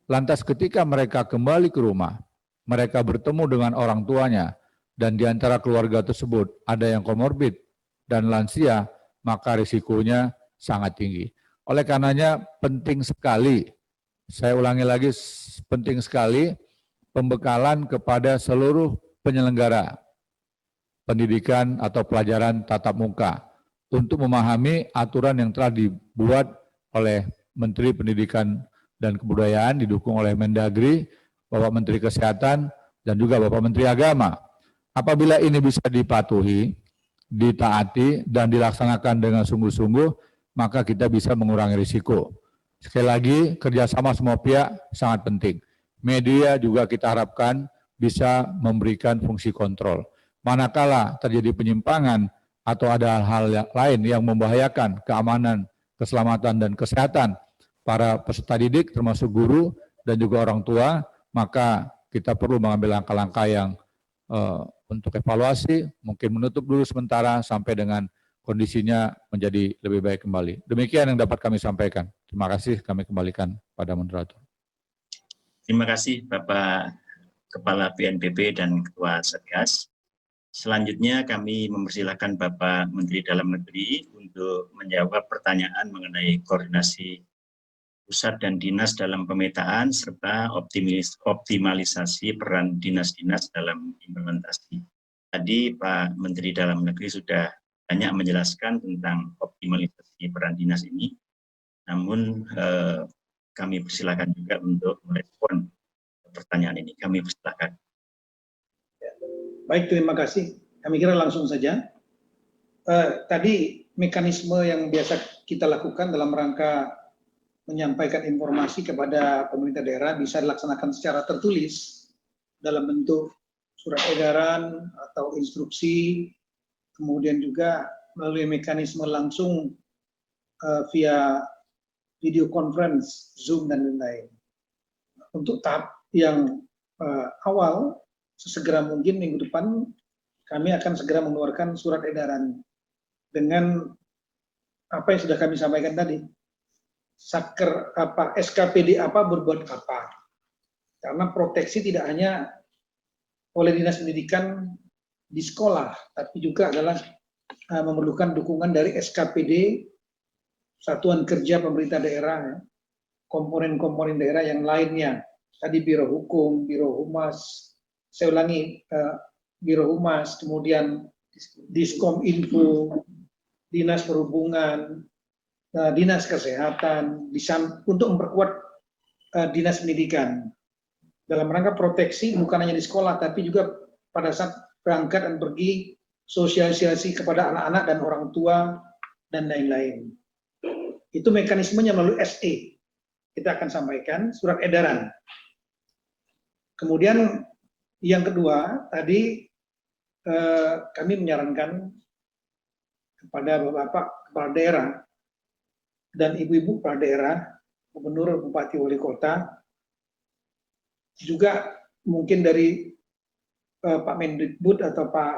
Lantas ketika mereka kembali ke rumah, mereka bertemu dengan orang tuanya, dan di antara keluarga tersebut ada yang komorbid dan lansia, maka risikonya sangat tinggi. Oleh karenanya penting sekali, saya ulangi lagi, penting sekali pembekalan kepada seluruh penyelenggara pendidikan atau pelajaran tatap muka untuk memahami aturan yang telah dibuat oleh Menteri Pendidikan dan Kebudayaan, didukung oleh Mendagri, Bapak Menteri Kesehatan, dan juga Bapak Menteri Agama. Apabila ini bisa dipatuhi, ditaati, dan dilaksanakan dengan sungguh-sungguh, maka kita bisa mengurangi risiko. Sekali lagi, kerjasama semua pihak sangat penting. Media juga kita harapkan bisa memberikan fungsi kontrol. Manakala terjadi penyimpangan atau ada hal-hal lain yang membahayakan keamanan, keselamatan, dan kesehatan para peserta didik, termasuk guru dan juga orang tua, maka kita perlu mengambil langkah-langkah yang untuk evaluasi, mungkin menutup dulu sementara sampai dengan kondisinya menjadi lebih baik kembali. Demikian yang dapat kami sampaikan. Terima kasih, kami kembalikan pada moderator. Terima kasih Bapak Kepala BNPB dan Ketua Satgas. Selanjutnya kami mempersilahkan Bapak Menteri Dalam Negeri untuk menjawab pertanyaan mengenai koordinasi pusat dan dinas dalam pemetaan serta optimalisasi peran dinas-dinas dalam implementasi. Tadi Pak Menteri Dalam Negeri sudah banyak menjelaskan tentang optimalisasi peran dinas ini, namun kami persilakan juga untuk merespon pertanyaan ini. Kami persilakan. Baik, terima kasih. Kami kira langsung saja. Tadi mekanisme yang biasa kita lakukan dalam rangka menyampaikan informasi kepada pemerintah daerah bisa dilaksanakan secara tertulis dalam bentuk surat edaran atau instruksi, kemudian juga melalui mekanisme langsung via video conference, Zoom, dan lain-lain. Untuk tahap yang awal, sesegera mungkin minggu depan, kami akan segera mengeluarkan surat edaran dengan apa yang sudah kami sampaikan tadi. Saker apa, SKPD apa, berbuat apa. Karena proteksi tidak hanya oleh Dinas Pendidikan di sekolah, tapi juga adalah memerlukan dukungan dari SKPD, Satuan Kerja Pemerintah Daerah, komponen-komponen daerah yang lainnya. Tadi Biro Hukum, Biro Humas, saya ulangi, Biro Humas, kemudian Diskom Info, Dinas Perhubungan, Dinas Kesehatan, untuk memperkuat Dinas Pendidikan. Dalam rangka proteksi bukan hanya di sekolah, tapi juga pada saat berangkat dan pergi, sosialisasi kepada anak-anak dan orang tua, dan lain-lain. Itu mekanismenya melalui SE. Kita akan sampaikan surat edaran. Kemudian yang kedua, tadi kami menyarankan kepada Bapak Kepala Daerah dan Ibu-Ibu Kepala Daerah, Gubernur, Bupati, Wali Kota, juga mungkin dari Pak Mendikbud atau Pak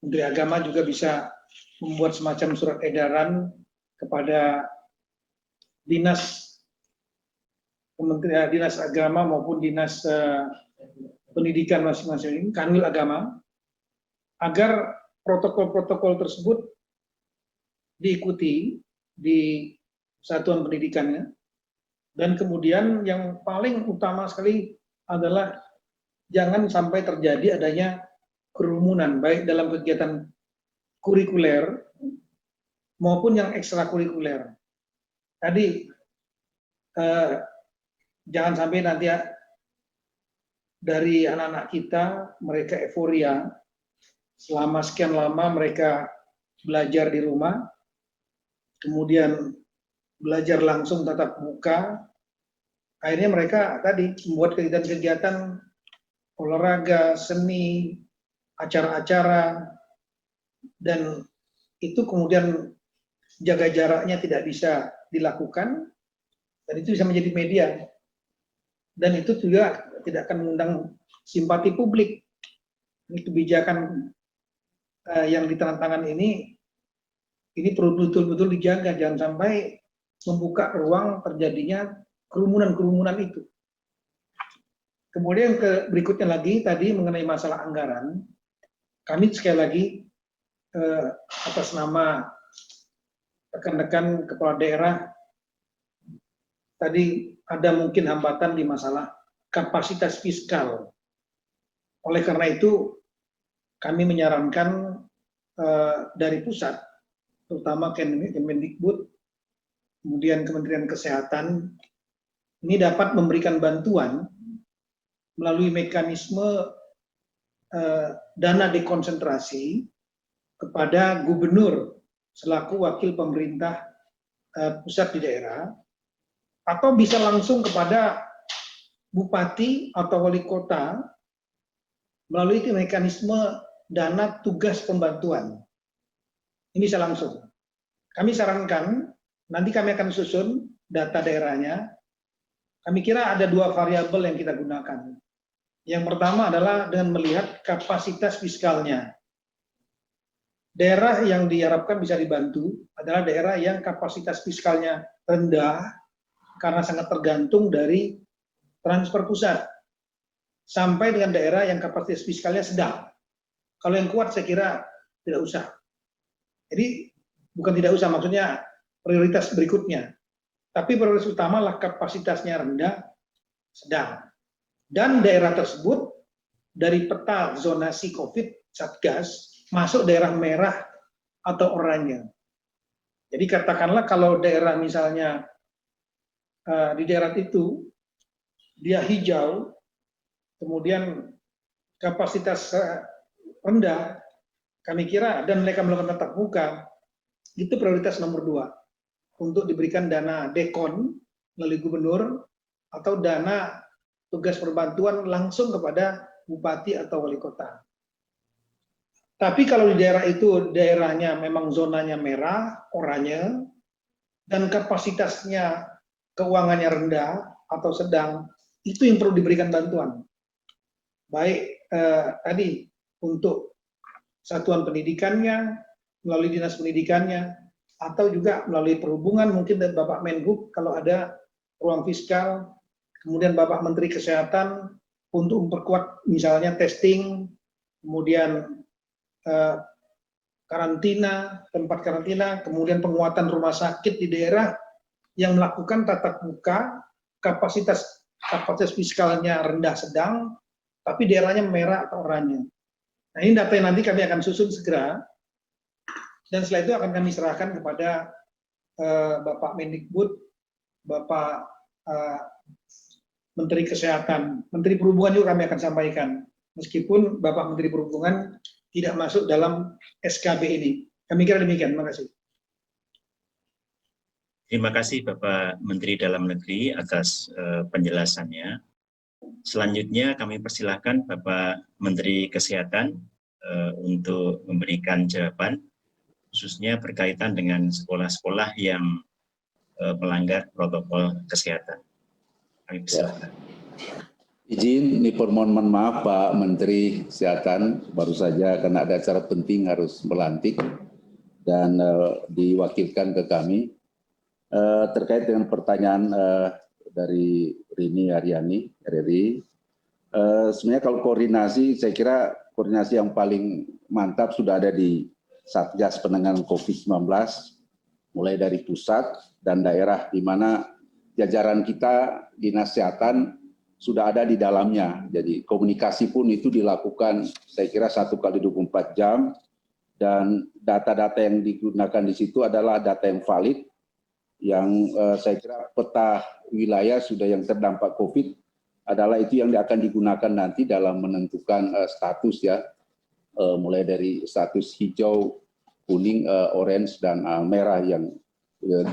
Menteri Agama juga bisa membuat semacam surat edaran kepada dinas Kementerian Dinas Agama maupun Dinas Pendidikan masing-masing, Kanwil Agama, agar protokol-protokol tersebut diikuti di satuan pendidikannya. Dan kemudian yang paling utama sekali adalah jangan sampai terjadi adanya kerumunan, baik dalam kegiatan kurikuler maupun yang ekstrakurikuler. Tadi jangan sampai nanti dari anak-anak kita, mereka euforia, selama sekian lama mereka belajar di rumah, kemudian belajar langsung tatap muka, akhirnya mereka tadi membuat kegiatan-kegiatan olahraga, seni, acara-acara, dan itu kemudian jaga jaraknya tidak bisa dilakukan, dan itu bisa menjadi media. Dan itu juga tidak akan mengundang simpati publik. Ini kebijakan yang ditentangan ini perlu betul-betul dijaga, jangan sampai membuka ruang terjadinya kerumunan-kerumunan itu. Kemudian berikutnya lagi tadi mengenai masalah anggaran, kami sekali lagi atas nama rekan-rekan kepala daerah, tadi ada mungkin hambatan di masalah kapasitas fiskal. Oleh karena itu, kami menyarankan dari pusat, terutama Kemendikbud, kemudian Kementerian Kesehatan, ini dapat memberikan bantuan melalui mekanisme dana dekonsentrasi kepada gubernur selaku wakil pemerintah pusat di daerah, atau bisa langsung kepada bupati atau wali kota melalui mekanisme dana tugas pembantuan. Ini bisa langsung. Kami sarankan, nanti kami akan susun data daerahnya. Kami kira ada dua variabel yang kita gunakan. Yang pertama adalah dengan melihat kapasitas fiskalnya. Daerah yang diharapkan bisa dibantu adalah daerah yang kapasitas fiskalnya rendah, karena sangat tergantung dari transfer pusat, sampai dengan daerah yang kapasitas fiskalnya sedang. Kalau yang kuat saya kira tidak usah. Jadi bukan tidak usah, maksudnya prioritas berikutnya. Tapi prioritas utama adalah kapasitasnya rendah, sedang. Dan daerah tersebut dari peta zonasi COVID Satgas masuk daerah merah atau oranye. Jadi katakanlah kalau daerah misalnya di daerah itu dia hijau, kemudian kapasitas rendah, kami kira, dan mereka melakukan tatap muka, itu prioritas nomor 2 untuk diberikan dana dekon melalui gubernur atau dana tugas perbantuan langsung kepada bupati atau wali kota. Tapi kalau di daerah itu daerahnya memang zonanya merah, oranye, dan kapasitasnya keuangannya rendah atau sedang, itu yang perlu diberikan bantuan. Baik tadi untuk satuan pendidikannya, melalui dinas pendidikannya, atau juga melalui perhubungan, mungkin dari Bapak Menhub kalau ada ruang fiskal, kemudian Bapak Menteri Kesehatan untuk memperkuat misalnya testing, kemudian karantina, tempat karantina, kemudian penguatan rumah sakit di daerah yang melakukan tatap muka, kapasitas fiskalnya rendah sedang, tapi daerahnya merah atau oranye. Nah, ini data yang nanti kami akan susun segera, dan setelah itu akan kami serahkan kepada Bapak Mendikbud, Bapak Menteri Kesehatan, Menteri Perhubungan juga kami akan sampaikan. Meskipun Bapak Menteri Perhubungan tidak masuk dalam SKB ini. Kami kira demikian. Terima kasih. Terima kasih Bapak Menteri Dalam Negeri atas penjelasannya. Selanjutnya kami persilahkan Bapak Menteri Kesehatan untuk memberikan jawaban, khususnya berkaitan dengan sekolah-sekolah yang melanggar protokol kesehatan. Kami persilahkan. Izin, ini permohonan maaf Pak Menteri Kesehatan, baru saja karena ada acara penting harus melantik dan diwakilkan ke kami. Terkait dengan pertanyaan dari Rini Haryani, RRI, sebenarnya kalau koordinasi, saya kira koordinasi yang paling mantap sudah ada di Satgas Penanganan COVID-19, mulai dari pusat dan daerah, di mana jajaran kita, Dinas Kesehatan, sudah ada di dalamnya. Jadi komunikasi pun itu dilakukan, saya kira 1x24 jam, dan data-data yang digunakan di situ adalah data yang valid, yang saya kira peta wilayah sudah yang terdampak COVID adalah itu yang akan digunakan nanti dalam menentukan status ya, mulai dari status hijau, kuning, orange, dan merah yang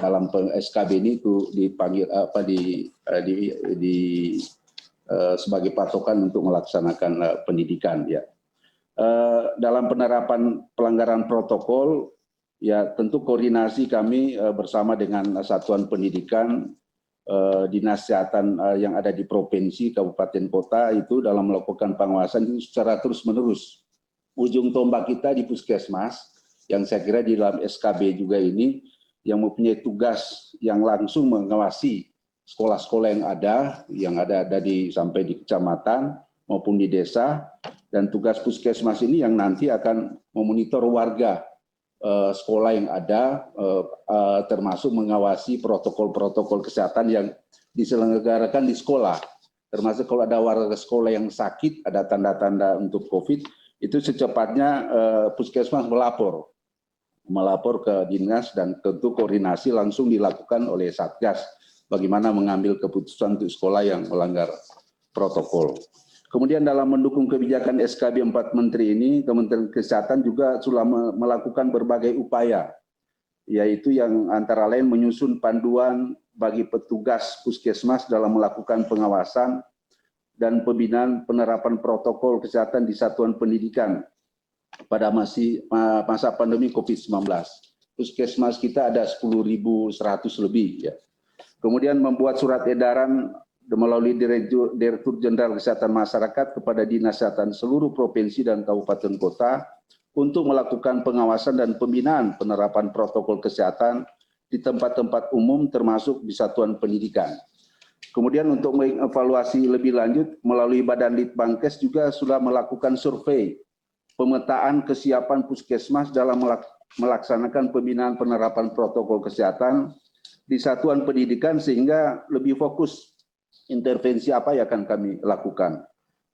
dalam SKB ini itu dipanggil sebagai patokan untuk melaksanakan pendidikan ya. Dalam penerapan pelanggaran protokol, ya tentu koordinasi kami bersama dengan satuan pendidikan, dinas kesehatan yang ada di provinsi, kabupaten, kota itu dalam melakukan pengawasan itu secara terus-menerus. Ujung tombak kita di puskesmas, yang saya kira di dalam SKB juga ini, yang mempunyai tugas yang langsung mengawasi sekolah-sekolah yang ada sampai di kecamatan maupun di desa, dan tugas puskesmas ini yang nanti akan memonitor warga sekolah yang ada, termasuk mengawasi protokol-protokol kesehatan yang diselenggarakan di sekolah. Termasuk kalau ada warga sekolah yang sakit, ada tanda-tanda untuk COVID, itu secepatnya puskesmas melapor ke dinas, dan tentu koordinasi langsung dilakukan oleh Satgas bagaimana mengambil keputusan untuk sekolah yang melanggar protokol. Kemudian dalam mendukung kebijakan SKB 4 Menteri ini, Kementerian Kesehatan juga sudah melakukan berbagai upaya, yaitu yang antara lain menyusun panduan bagi petugas puskesmas dalam melakukan pengawasan dan pembinaan penerapan protokol kesehatan di satuan pendidikan pada masa pandemi COVID-19. Puskesmas kita ada 10.100 lebih. Ya. Kemudian membuat surat edaran melalui Direktur Jenderal Kesehatan Masyarakat kepada Dinas Kesehatan seluruh provinsi dan kabupaten kota untuk melakukan pengawasan dan pembinaan penerapan protokol kesehatan di tempat-tempat umum termasuk di satuan pendidikan. Kemudian untuk mengevaluasi lebih lanjut melalui Badan Litbangkes juga sudah melakukan survei pemetaan kesiapan puskesmas dalam melaksanakan pembinaan penerapan protokol kesehatan di satuan pendidikan sehingga lebih fokus intervensi apa yang akan kami lakukan.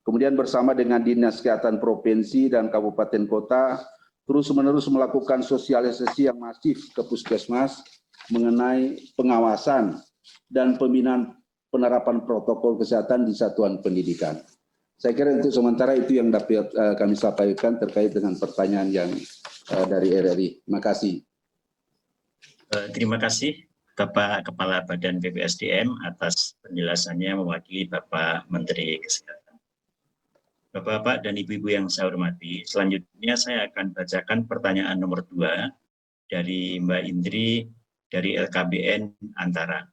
Kemudian bersama dengan Dinas Kesehatan Provinsi dan Kabupaten Kota terus-menerus melakukan sosialisasi yang masif ke puskesmas mengenai pengawasan dan pembinaan penerapan protokol kesehatan di satuan pendidikan. Saya kira untuk sementara itu yang dapat kami sampaikan terkait dengan pertanyaan yang dari RRI. Terima kasih. Terima kasih Bapak Kepala Badan BPSDM atas penjelasannya mewakili Bapak Menteri Kesehatan. Bapak-bapak dan ibu-ibu yang saya hormati, selanjutnya saya akan bacakan pertanyaan nomor 2 dari Mbak Indri dari LKBN Antara.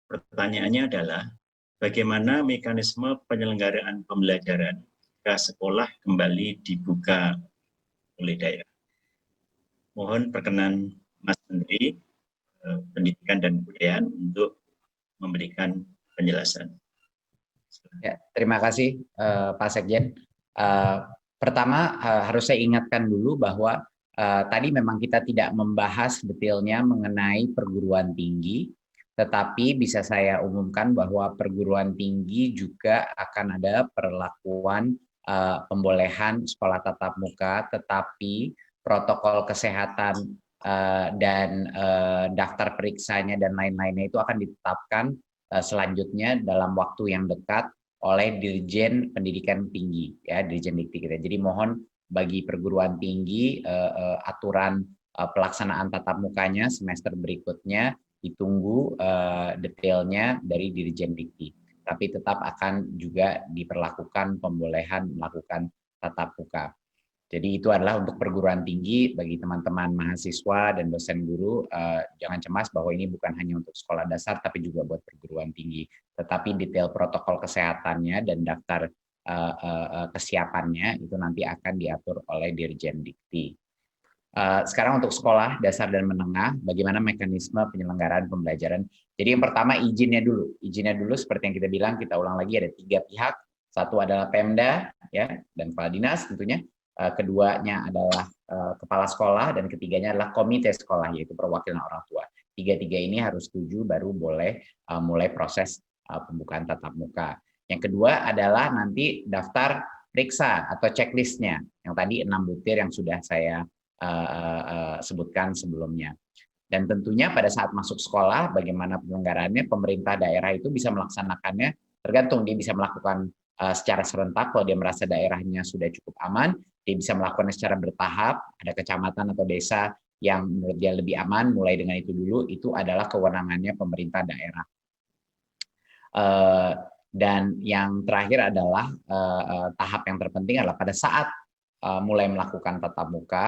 Pertanyaannya adalah, bagaimana mekanisme penyelenggaraan pembelajaran jika sekolah kembali dibuka oleh daerah? Mohon perkenan Mas Menteri Pendidikan dan Kebudayaan untuk memberikan penjelasan. Ya, terima kasih Pak Sekjen. Pertama harus saya ingatkan dulu bahwa tadi memang kita tidak membahas detailnya mengenai perguruan tinggi, tetapi bisa saya umumkan bahwa perguruan tinggi juga akan ada perlakuan pembolehan sekolah tatap muka, tetapi protokol kesehatan dan daftar periksanya dan lain-lainnya itu akan ditetapkan selanjutnya dalam waktu yang dekat oleh Dirjen Pendidikan Tinggi, ya Dirjen Dikti kita. Jadi mohon bagi perguruan tinggi, aturan pelaksanaan tatap mukanya semester berikutnya ditunggu detailnya dari Dirjen Dikti. Tapi tetap akan juga diperlakukan pembolehan melakukan tatap muka. Jadi itu adalah untuk perguruan tinggi. Bagi teman-teman mahasiswa dan dosen guru, jangan cemas bahwa ini bukan hanya untuk sekolah dasar, tapi juga buat perguruan tinggi. Tetapi detail protokol kesehatannya dan daftar kesiapannya itu nanti akan diatur oleh Dirjen Dikti. Sekarang untuk sekolah dasar dan menengah, bagaimana mekanisme penyelenggaraan pembelajaran. Jadi yang pertama izinnya dulu. Izinnya dulu seperti yang kita bilang, kita ulang lagi ada 3 pihak. Satu adalah Pemda ya dan kepala dinas tentunya. Keduanya adalah kepala sekolah dan ketiganya adalah komite sekolah yaitu perwakilan orang tua. Tiga-tiga ini harus setuju baru boleh mulai proses pembukaan tatap muka. Yang kedua adalah nanti daftar periksa atau checklistnya. Yang tadi 6 butir yang sudah saya sebutkan sebelumnya. Dan tentunya pada saat masuk sekolah, bagaimana penyelenggaraannya, pemerintah daerah itu bisa melaksanakannya, tergantung dia bisa melakukan secara serentak, kalau dia merasa daerahnya sudah cukup aman, dia bisa melakukannya secara bertahap, ada kecamatan atau desa yang menurut dia lebih aman, mulai dengan itu dulu, itu adalah kewenangannya pemerintah daerah. Dan yang terakhir adalah tahap yang terpenting adalah pada saat mulai melakukan tatap muka,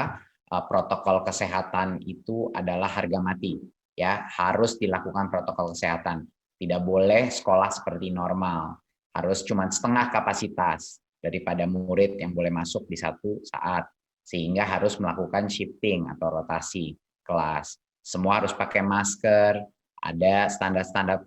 protokol kesehatan itu adalah harga mati, ya harus dilakukan protokol kesehatan. Tidak boleh sekolah seperti normal, harus cuma setengah kapasitas daripada murid yang boleh masuk di satu saat, sehingga harus melakukan shifting atau rotasi kelas. Semua harus pakai masker, ada standar-standar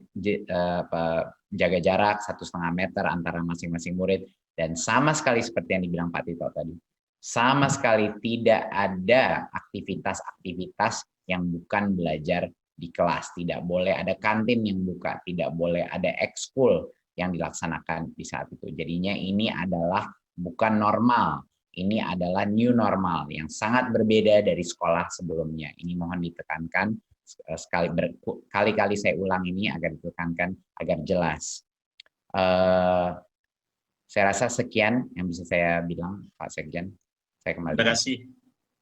jaga jarak 1,5 meter antara masing-masing murid, dan sama sekali seperti yang dibilang Pak Tito tadi, sama sekali tidak ada aktivitas-aktivitas yang bukan belajar di kelas. Tidak boleh ada kantin yang buka, tidak boleh ada ekskul yang dilaksanakan di saat itu. Jadinya ini adalah bukan normal, ini adalah new normal yang sangat berbeda dari sekolah sebelumnya. Ini mohon ditekankan, kali-kali saya ulang ini agar ditekankan, agar jelas. Saya rasa sekian yang bisa saya bilang, Pak Sekjen. Saya kembali.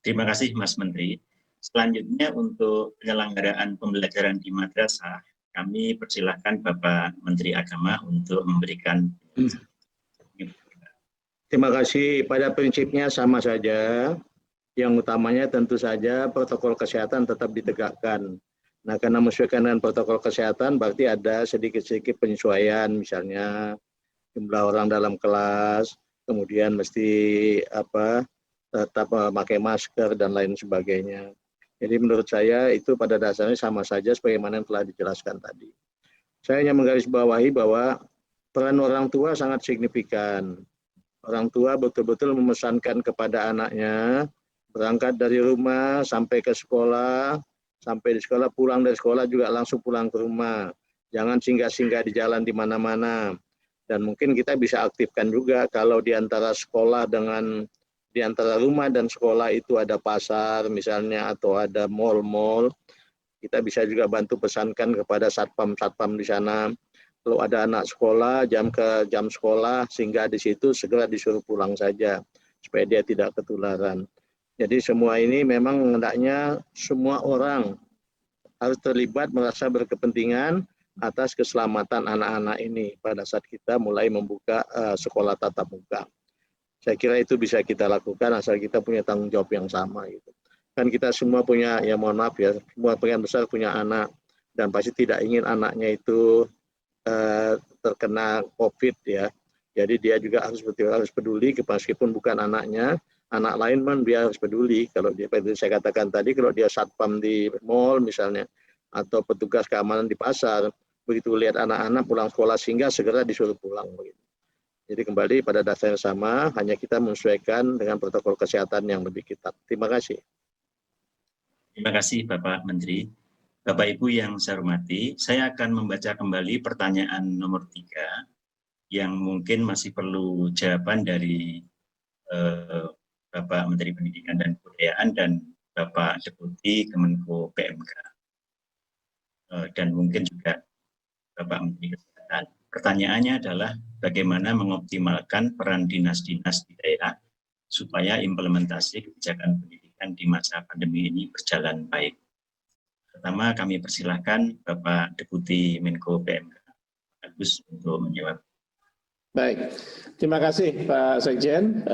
Terima kasih Mas Menteri. Selanjutnya untuk penyelenggaraan pembelajaran di madrasah, kami persilahkan Bapak Menteri Agama untuk memberikan. Terima kasih. Pada prinsipnya sama saja. Yang utamanya tentu saja protokol kesehatan tetap ditegakkan. Nah, karena menyesuaikan dengan protokol kesehatan berarti ada sedikit-sedikit penyesuaian, misalnya jumlah orang dalam kelas, kemudian mesti tetap memakai masker dan lain sebagainya. Jadi menurut saya itu pada dasarnya sama saja sebagaimana yang telah dijelaskan tadi. Saya hanya menggarisbawahi bahwa peran orang tua sangat signifikan. Orang tua betul-betul memesankan kepada anaknya, berangkat dari rumah sampai ke sekolah, sampai di sekolah, pulang dari sekolah juga langsung pulang ke rumah. Jangan singgah-singgah di jalan di mana-mana. Dan mungkin kita bisa aktifkan juga kalau di antara sekolah dengan di antara rumah dan sekolah itu ada pasar misalnya atau ada mal-mal, kita bisa juga bantu pesankan kepada satpam-satpam di sana. Kalau ada anak sekolah, jam sekolah, sehingga di situ segera disuruh pulang saja supaya dia tidak ketularan. Jadi semua ini memang hendaknya semua orang harus terlibat, merasa berkepentingan atas keselamatan anak-anak ini pada saat kita mulai membuka sekolah tatap muka. Saya kira itu bisa kita lakukan asal kita punya tanggung jawab yang sama gitu. Kan kita semua punya, ya mohon maaf ya, semua pengen besar punya anak dan pasti tidak ingin anaknya itu terkena COVID ya. Jadi dia juga harus peduli meskipun bukan anaknya, anak lain pun dia harus peduli. Kalau dia, seperti saya katakan tadi, kalau dia satpam di mall misalnya atau petugas keamanan di pasar, begitu lihat anak-anak pulang sekolah sehingga segera disuruh pulang begitu. Jadi kembali pada dasarnya sama, hanya kita menyesuaikan dengan protokol kesehatan yang lebih ketat. Terima kasih. Terima kasih Bapak Menteri. Bapak Ibu yang saya hormati, saya akan membaca kembali pertanyaan nomor 3 yang mungkin masih perlu jawaban dari Bapak Menteri Pendidikan dan Kebudayaan dan Bapak Deputi Kemenko PMK. Dan mungkin juga Bapak Menteri Kesehatan. Pertanyaannya adalah bagaimana mengoptimalkan peran dinas-dinas di daerah supaya implementasi kebijakan pendidikan di masa pandemi ini berjalan baik. Pertama, kami persilahkan Bapak Deputi Menko PMK, Agus, untuk menjawab. Baik, terima kasih Pak Sekjen.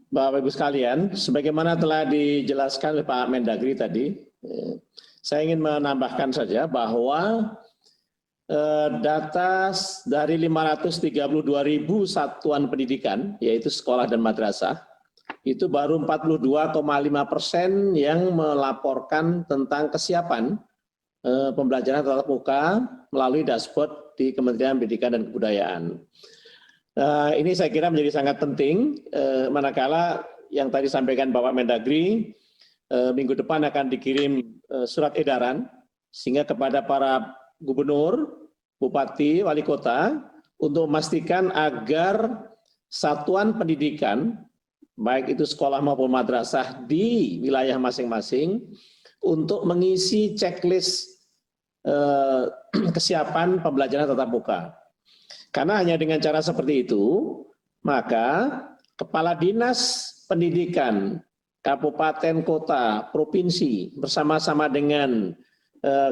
Bapak Ibu sekalian, sebagaimana telah dijelaskan oleh Pak Mendagri tadi, saya ingin menambahkan saja bahwa data dari 532.000 satuan pendidikan, yaitu sekolah dan madrasah, itu baru 42,5% yang melaporkan tentang kesiapan pembelajaran tatap muka melalui dashboard di Kementerian Pendidikan dan Kebudayaan. Ini saya kira menjadi sangat penting, manakala yang tadi sampaikan Bapak Mendagri, minggu depan akan dikirim surat edaran, sehingga kepada para gubernur, bupati, wali kota, untuk memastikan agar satuan pendidikan, baik itu sekolah maupun madrasah di wilayah masing-masing, untuk mengisi checklist kesiapan pembelajaran tatap muka. Karena hanya dengan cara seperti itu, maka Kepala Dinas Pendidikan, Kabupaten, Kota, Provinsi, bersama-sama dengan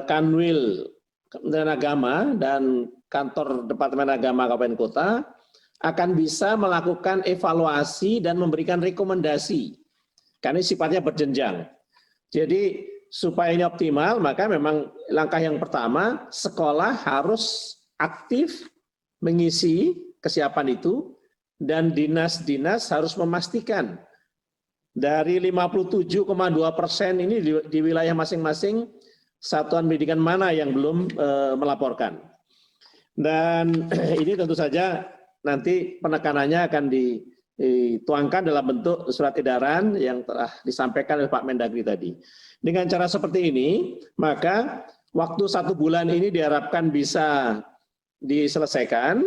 Kanwil Kementerian Agama dan Kantor Departemen Agama Kabupaten Kota, akan bisa melakukan evaluasi dan memberikan rekomendasi. Karena sifatnya berjenjang. Jadi supaya ini optimal, maka memang langkah yang pertama, sekolah harus aktif mengisi kesiapan itu, dan dinas-dinas harus memastikan dari 57,2% ini di wilayah masing-masing satuan pendidikan mana yang belum melaporkan. Dan ini tentu saja nanti penekanannya akan dituangkan dalam bentuk surat edaran yang telah disampaikan oleh Pak Mendagri tadi. Dengan cara seperti ini, maka waktu 1 bulan ini diharapkan bisa diselesaikan,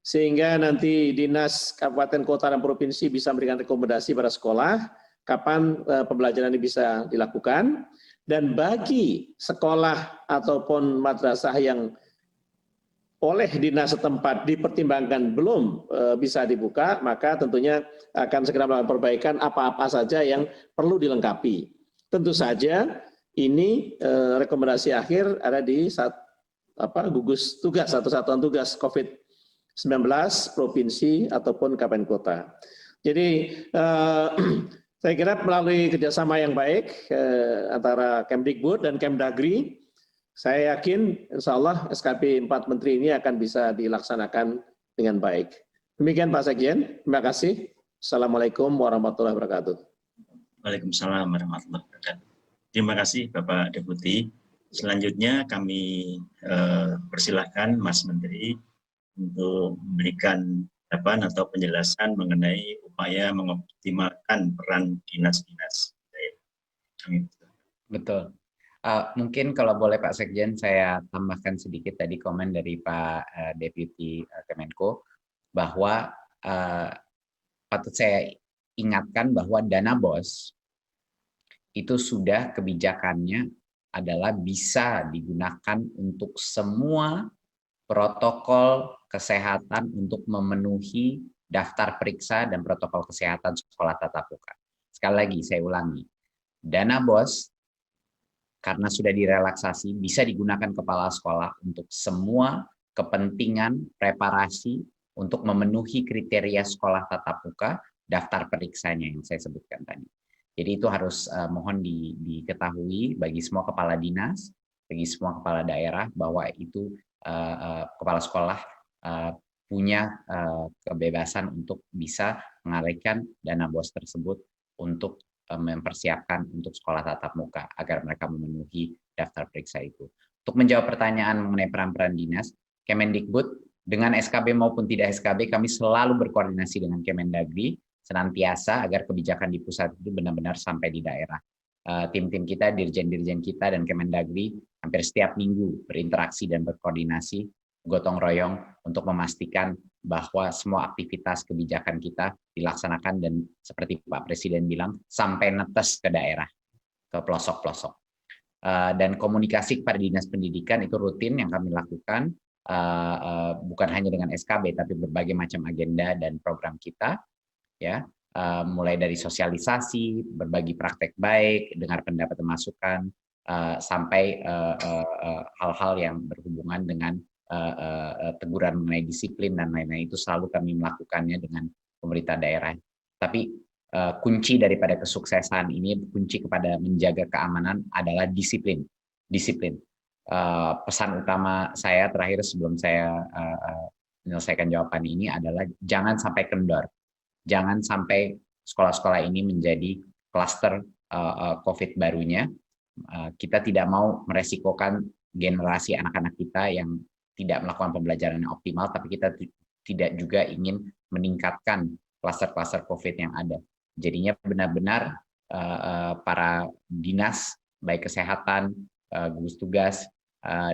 sehingga nanti dinas kabupaten, kota, dan provinsi bisa memberikan rekomendasi pada sekolah kapan pembelajaran ini bisa dilakukan. Dan bagi sekolah ataupun madrasah yang oleh dinas setempat dipertimbangkan belum bisa dibuka, maka tentunya akan segera melakukan perbaikan apa-apa saja yang perlu dilengkapi. Tentu saja ini rekomendasi akhir ada di gugus tugas atau satuan tugas COVID-19 provinsi ataupun kabupaten kota. Jadi saya kira melalui kerjasama yang baik antara Kemdikbud dan Kemdagri, saya yakin insya Allah SKP 4 Menteri ini akan bisa dilaksanakan dengan baik. Demikian Pak Sekjen, terima kasih. Assalamualaikum warahmatullahi wabarakatuh. Waalaikumsalam warahmatullahi wabarakatuh. Terima kasih Bapak Deputi. Selanjutnya kami persilahkan Mas Menteri untuk memberikan jawaban atau penjelasan mengenai upaya mengoptimalkan peran dinas-dinas. Betul. Mungkin kalau boleh Pak Sekjen, saya tambahkan sedikit tadi komen dari Pak Deputi Kemenko, bahwa patut saya ingatkan bahwa dana BOS itu sudah kebijakannya adalah bisa digunakan untuk semua protokol kesehatan untuk memenuhi daftar periksa dan protokol kesehatan sekolah tatap muka. Sekali lagi saya ulangi, dana BOS karena sudah direlaksasi bisa digunakan kepala sekolah untuk semua kepentingan preparasi untuk memenuhi kriteria sekolah tatap muka, daftar periksanya yang saya sebutkan tadi. Jadi itu harus mohon diketahui bagi semua kepala dinas, bagi semua kepala daerah, bahwa itu kepala sekolah punya kebebasan untuk bisa mengalihkan dana BOS tersebut untuk mempersiapkan untuk sekolah tatap muka agar mereka memenuhi daftar periksa itu. Untuk menjawab pertanyaan mengenai peran-peran dinas, Kemendikbud dengan SKB maupun tidak SKB kami selalu berkoordinasi dengan Kemendagri senantiasa agar kebijakan di pusat itu benar-benar sampai di daerah. Tim-tim kita, dirjen-dirjen kita dan Kemendagri hampir setiap minggu berinteraksi dan berkoordinasi gotong royong untuk memastikan bahwa semua aktivitas kebijakan kita dilaksanakan dan seperti Pak Presiden bilang sampai netes ke daerah, ke pelosok-pelosok. Dan komunikasi kepada dinas pendidikan itu rutin yang kami lakukan, bukan hanya dengan SKB tapi berbagai macam agenda dan program kita. ya, mulai dari sosialisasi, berbagi praktek baik, dengar pendapat dan masukan, sampai hal-hal yang berhubungan dengan teguran mengenai disiplin dan lain-lain, itu selalu kami melakukannya dengan pemerintah daerah. Tapi kunci daripada kesuksesan ini, kunci kepada menjaga keamanan adalah disiplin. Disiplin. Pesan utama saya terakhir sebelum saya menyelesaikan jawaban ini adalah jangan sampai kendor. Jangan sampai sekolah-sekolah ini menjadi klaster COVID barunya. Kita tidak mau meresikokan generasi anak-anak kita yang tidak melakukan pembelajaran yang optimal, tapi kita tidak juga ingin meningkatkan klaster-klaster COVID yang ada. Jadinya benar-benar para dinas, baik kesehatan, gugus tugas,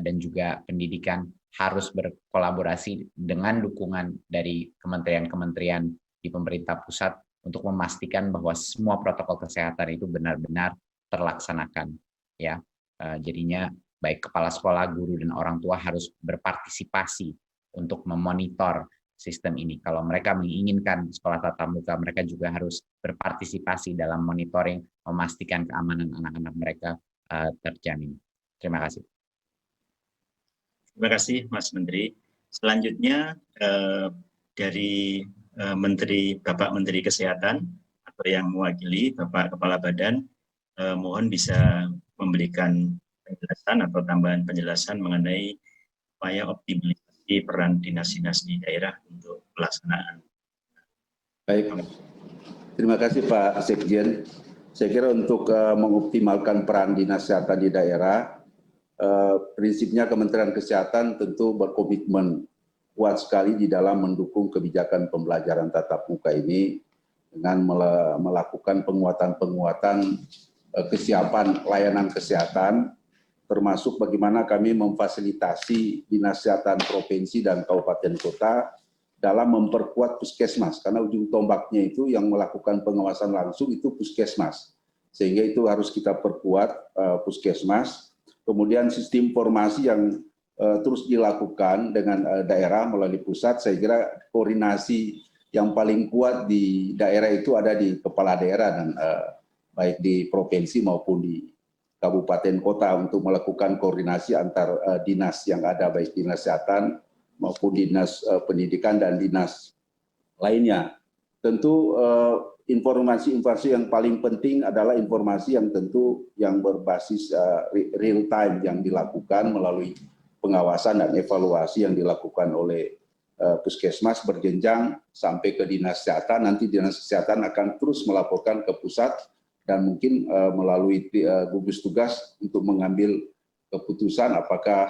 dan juga pendidikan harus berkolaborasi dengan dukungan dari kementerian-kementerian di pemerintah pusat untuk memastikan bahwa semua protokol kesehatan itu benar-benar terlaksanakan. Ya, jadinya baik kepala sekolah, guru, dan orang tua harus berpartisipasi untuk memonitor sistem ini. Kalau mereka menginginkan sekolah tatap muka, mereka juga harus berpartisipasi dalam monitoring, memastikan keamanan anak-anak mereka terjamin. Terima kasih. Terima kasih, Mas Menteri. Selanjutnya dari Bapak Menteri Kesehatan atau yang mewakili Bapak Kepala Badan, mohon bisa memberikan penjelasan atau tambahan penjelasan mengenai upaya optimalisasi peran dinas-dinas di daerah untuk pelaksanaan. Baik, terima kasih Pak Sekjen. Saya kira untuk mengoptimalkan peran dinas kesehatan di daerah, prinsipnya Kementerian Kesehatan tentu berkomitmen kuat sekali di dalam mendukung kebijakan pembelajaran tatap muka ini dengan melakukan penguatan-penguatan kesiapan layanan kesehatan, termasuk bagaimana kami memfasilitasi dinas kesehatan provinsi dan kabupaten kota dalam memperkuat puskesmas, karena ujung tombaknya itu yang melakukan pengawasan langsung itu puskesmas, sehingga itu harus kita perkuat puskesmas. Kemudian sistem informasi yang terus dilakukan dengan daerah melalui pusat, saya kira koordinasi yang paling kuat di daerah itu ada di kepala daerah dan baik di provinsi maupun di kabupaten kota untuk melakukan koordinasi antar dinas yang ada, baik dinas kesehatan maupun dinas pendidikan dan dinas lainnya. Tentu informasi-informasi yang paling penting adalah informasi yang tentu yang berbasis real time yang dilakukan melalui pengawasan dan evaluasi yang dilakukan oleh puskesmas berjenjang sampai ke dinas kesehatan. Nanti dinas kesehatan akan terus melaporkan ke pusat dan mungkin melalui gugus tugas untuk mengambil keputusan apakah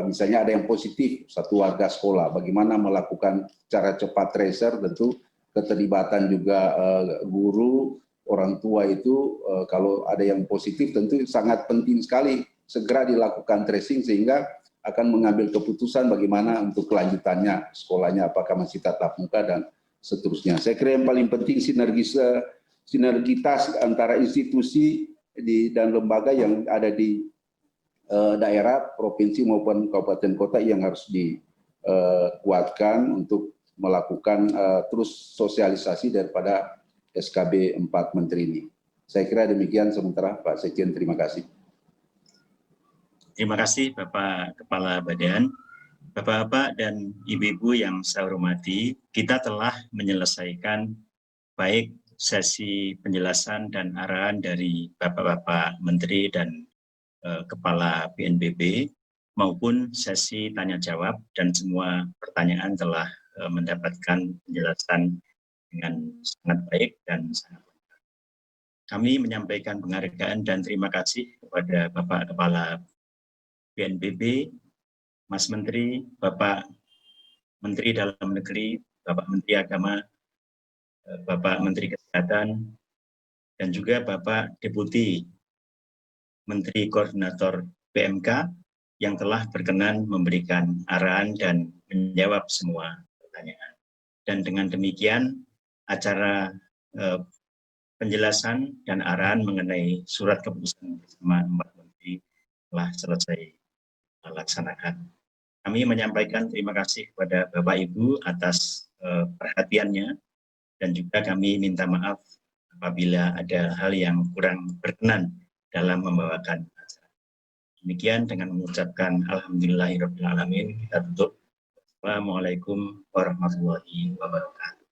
misalnya ada yang positif satu warga sekolah, bagaimana melakukan cara cepat tracer, tentu keterlibatan juga guru, orang tua itu kalau ada yang positif tentu sangat penting sekali segera dilakukan tracing sehingga akan mengambil keputusan bagaimana untuk kelanjutannya sekolahnya, apakah masih tatap muka dan seterusnya. Saya kira yang paling penting sinergitas antara institusi dan lembaga yang ada di daerah, provinsi maupun kabupaten kota yang harus dikuatkan untuk melakukan terus sosialisasi daripada SKB 4 Menteri ini. Saya kira demikian sementara Pak Sekjen, terima kasih. Terima kasih Bapak Kepala Badan. Bapak-bapak dan ibu-ibu yang saya hormati, kita telah menyelesaikan baik sesi penjelasan dan arahan dari Bapak-bapak Menteri dan Kepala BNPB maupun sesi tanya jawab, dan semua pertanyaan telah mendapatkan penjelasan dengan sangat baik dan sangat lengkap. Kami menyampaikan penghargaan dan terima kasih kepada Bapak Kepala BNPB, Mas Menteri, Bapak Menteri Dalam Negeri, Bapak Menteri Agama, Bapak Menteri Kesehatan, dan juga Bapak Deputi Menteri Koordinator PMK yang telah berkenan memberikan arahan dan menjawab semua pertanyaan. Dan dengan demikian, acara penjelasan dan arahan mengenai surat keputusan bersama 4 Menteri telah selesai dilaksanakan. Kami menyampaikan terima kasih kepada Bapak Ibu atas perhatiannya dan juga kami minta maaf apabila ada hal yang kurang berkenan dalam membawakan acara. Demikian dengan mengucapkan alhamdulillahirrahmanirrahim, kita tutup. Wassalamualaikum warahmatullahi wabarakatuh.